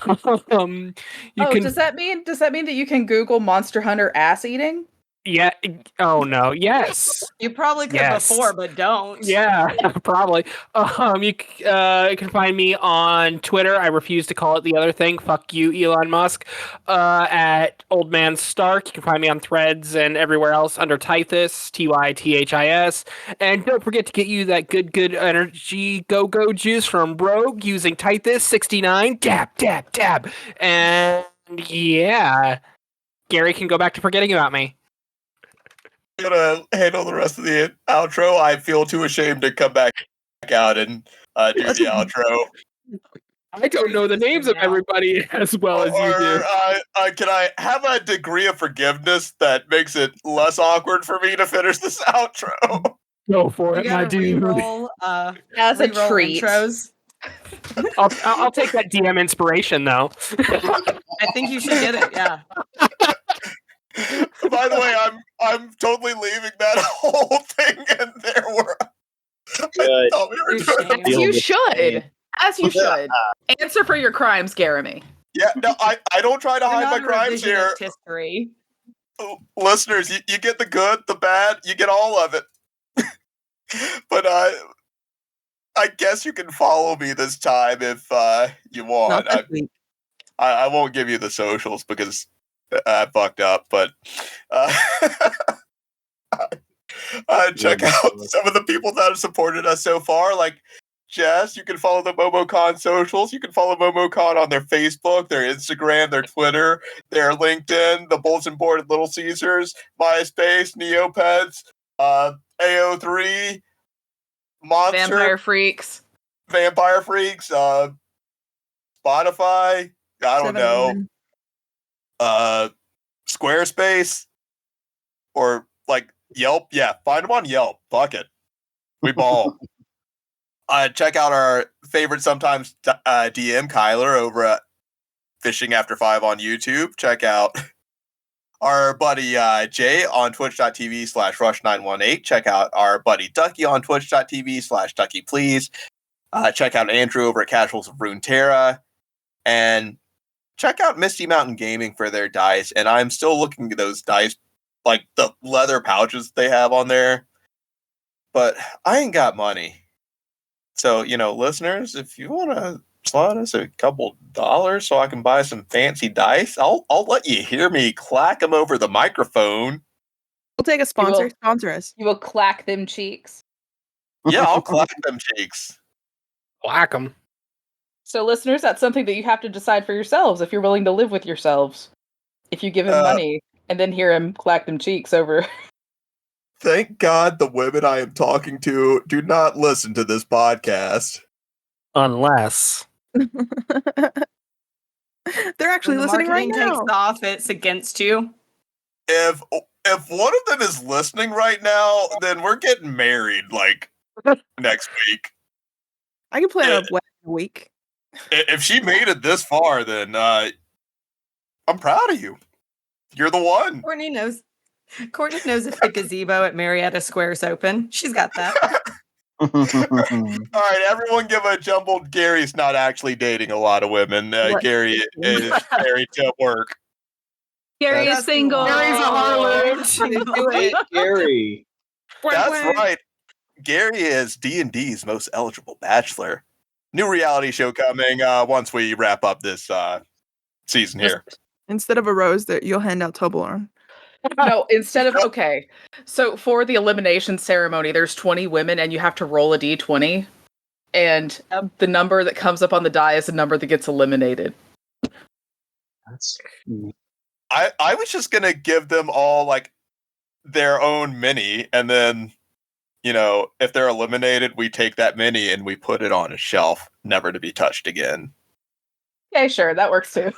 [SPEAKER 2] that mean that you can Google Monster Hunter ass eating?
[SPEAKER 4] Yeah. Oh no. Yes.
[SPEAKER 8] You probably could before, but don't.
[SPEAKER 4] Yeah, probably. You can find me on Twitter. I refuse to call it the other thing. Fuck you, Elon Musk. At Old Man Stark. You can find me on Threads and everywhere else under Tythus, Tythis. And don't forget to get you that good energy go juice from Rogue using Tythus69. Dab. And yeah, Gary can go back to forgetting about me.
[SPEAKER 1] I'm gonna handle the rest of the outro. I feel too ashamed to come back out and do the outro.
[SPEAKER 4] I don't know the names of everybody as well as you do.
[SPEAKER 1] Can I have a degree of forgiveness that makes it less awkward for me to finish this outro?
[SPEAKER 4] Go for it, my dude.
[SPEAKER 2] As a treat.
[SPEAKER 8] Intros.
[SPEAKER 4] I'll take that DM inspiration though.
[SPEAKER 8] I think you should get it. Yeah.
[SPEAKER 1] By the way, I'm totally leaving that whole thing in there. I thought we were doing.
[SPEAKER 2] You should, as you should. Answer for your crimes, Jeremy.
[SPEAKER 1] Yeah, no, I don't try to hide my crimes here.
[SPEAKER 8] History.
[SPEAKER 1] Listeners, you get the good, the bad, you get all of it. But I guess you can follow me this time if you want. I won't give you the socials because I fucked up, but check out some of the people that have supported us so far, like Jess. You can follow the MomoCon socials. You can follow MomoCon on their Facebook, their Instagram, their Twitter, their LinkedIn, the bulletin board at Little Caesars, MySpace, Neopets, AO3, Monster, Vampire Freaks, Spotify, I don't know. Squarespace or like Yelp. Yeah, find them on Yelp. Fuck it. We ball. Check out our favorite sometimes DM Kyler over at Fishing After 5 on YouTube. Check out our buddy Jay on twitch.tv/rush918. Check out our buddy Ducky on twitch.tv/DuckyPlease. Check out Andrew over at Casuals of Runeterra. And check out Misty Mountain Gaming for their dice. And I'm still looking at those dice, like the leather pouches they have on there. But I ain't got money. So, listeners, if you want to slot us a couple dollars so I can buy some fancy dice, I'll let you hear me clack them over the microphone.
[SPEAKER 5] We'll take a sponsor. Sponsor us.
[SPEAKER 2] You will clack them cheeks.
[SPEAKER 1] Yeah, I'll clack them cheeks.
[SPEAKER 4] Whack them.
[SPEAKER 2] So, listeners, that's something that you have to decide for yourselves if you're willing to live with yourselves. If you give him money and then hear him clack them cheeks over.
[SPEAKER 1] Thank God the women I am talking to do not listen to this podcast.
[SPEAKER 4] Unless.
[SPEAKER 5] They're actually listening right now.
[SPEAKER 8] Takes off, it's against you.
[SPEAKER 1] If one of them is listening right now, then we're getting married, like, next week.
[SPEAKER 5] I can plan a wedding in a week.
[SPEAKER 1] If she made it this far, then I'm proud of you. You're the one.
[SPEAKER 8] Courtney knows if the gazebo at Marietta Square is open. She's got that.
[SPEAKER 1] All right, everyone give a jumbled. Gary's not actually dating a lot of women. Gary is married to work.
[SPEAKER 2] Gary is single.
[SPEAKER 4] Gary's a harlot.
[SPEAKER 3] Gary.
[SPEAKER 1] That's right. Gary is D&D's most eligible bachelor. New reality show coming once we wrap up this season here.
[SPEAKER 5] Instead of a rose, that you'll hand out Toblerone.
[SPEAKER 2] No, instead of okay. So for the elimination ceremony, there's 20 women, and you have to roll a d20, and the number that comes up on the die is the number that gets eliminated.
[SPEAKER 3] That's
[SPEAKER 1] I was just gonna give them all like their own mini, and then if they're eliminated, we take that mini and we put it on a shelf, never to be touched again.
[SPEAKER 2] Okay, sure, that works too.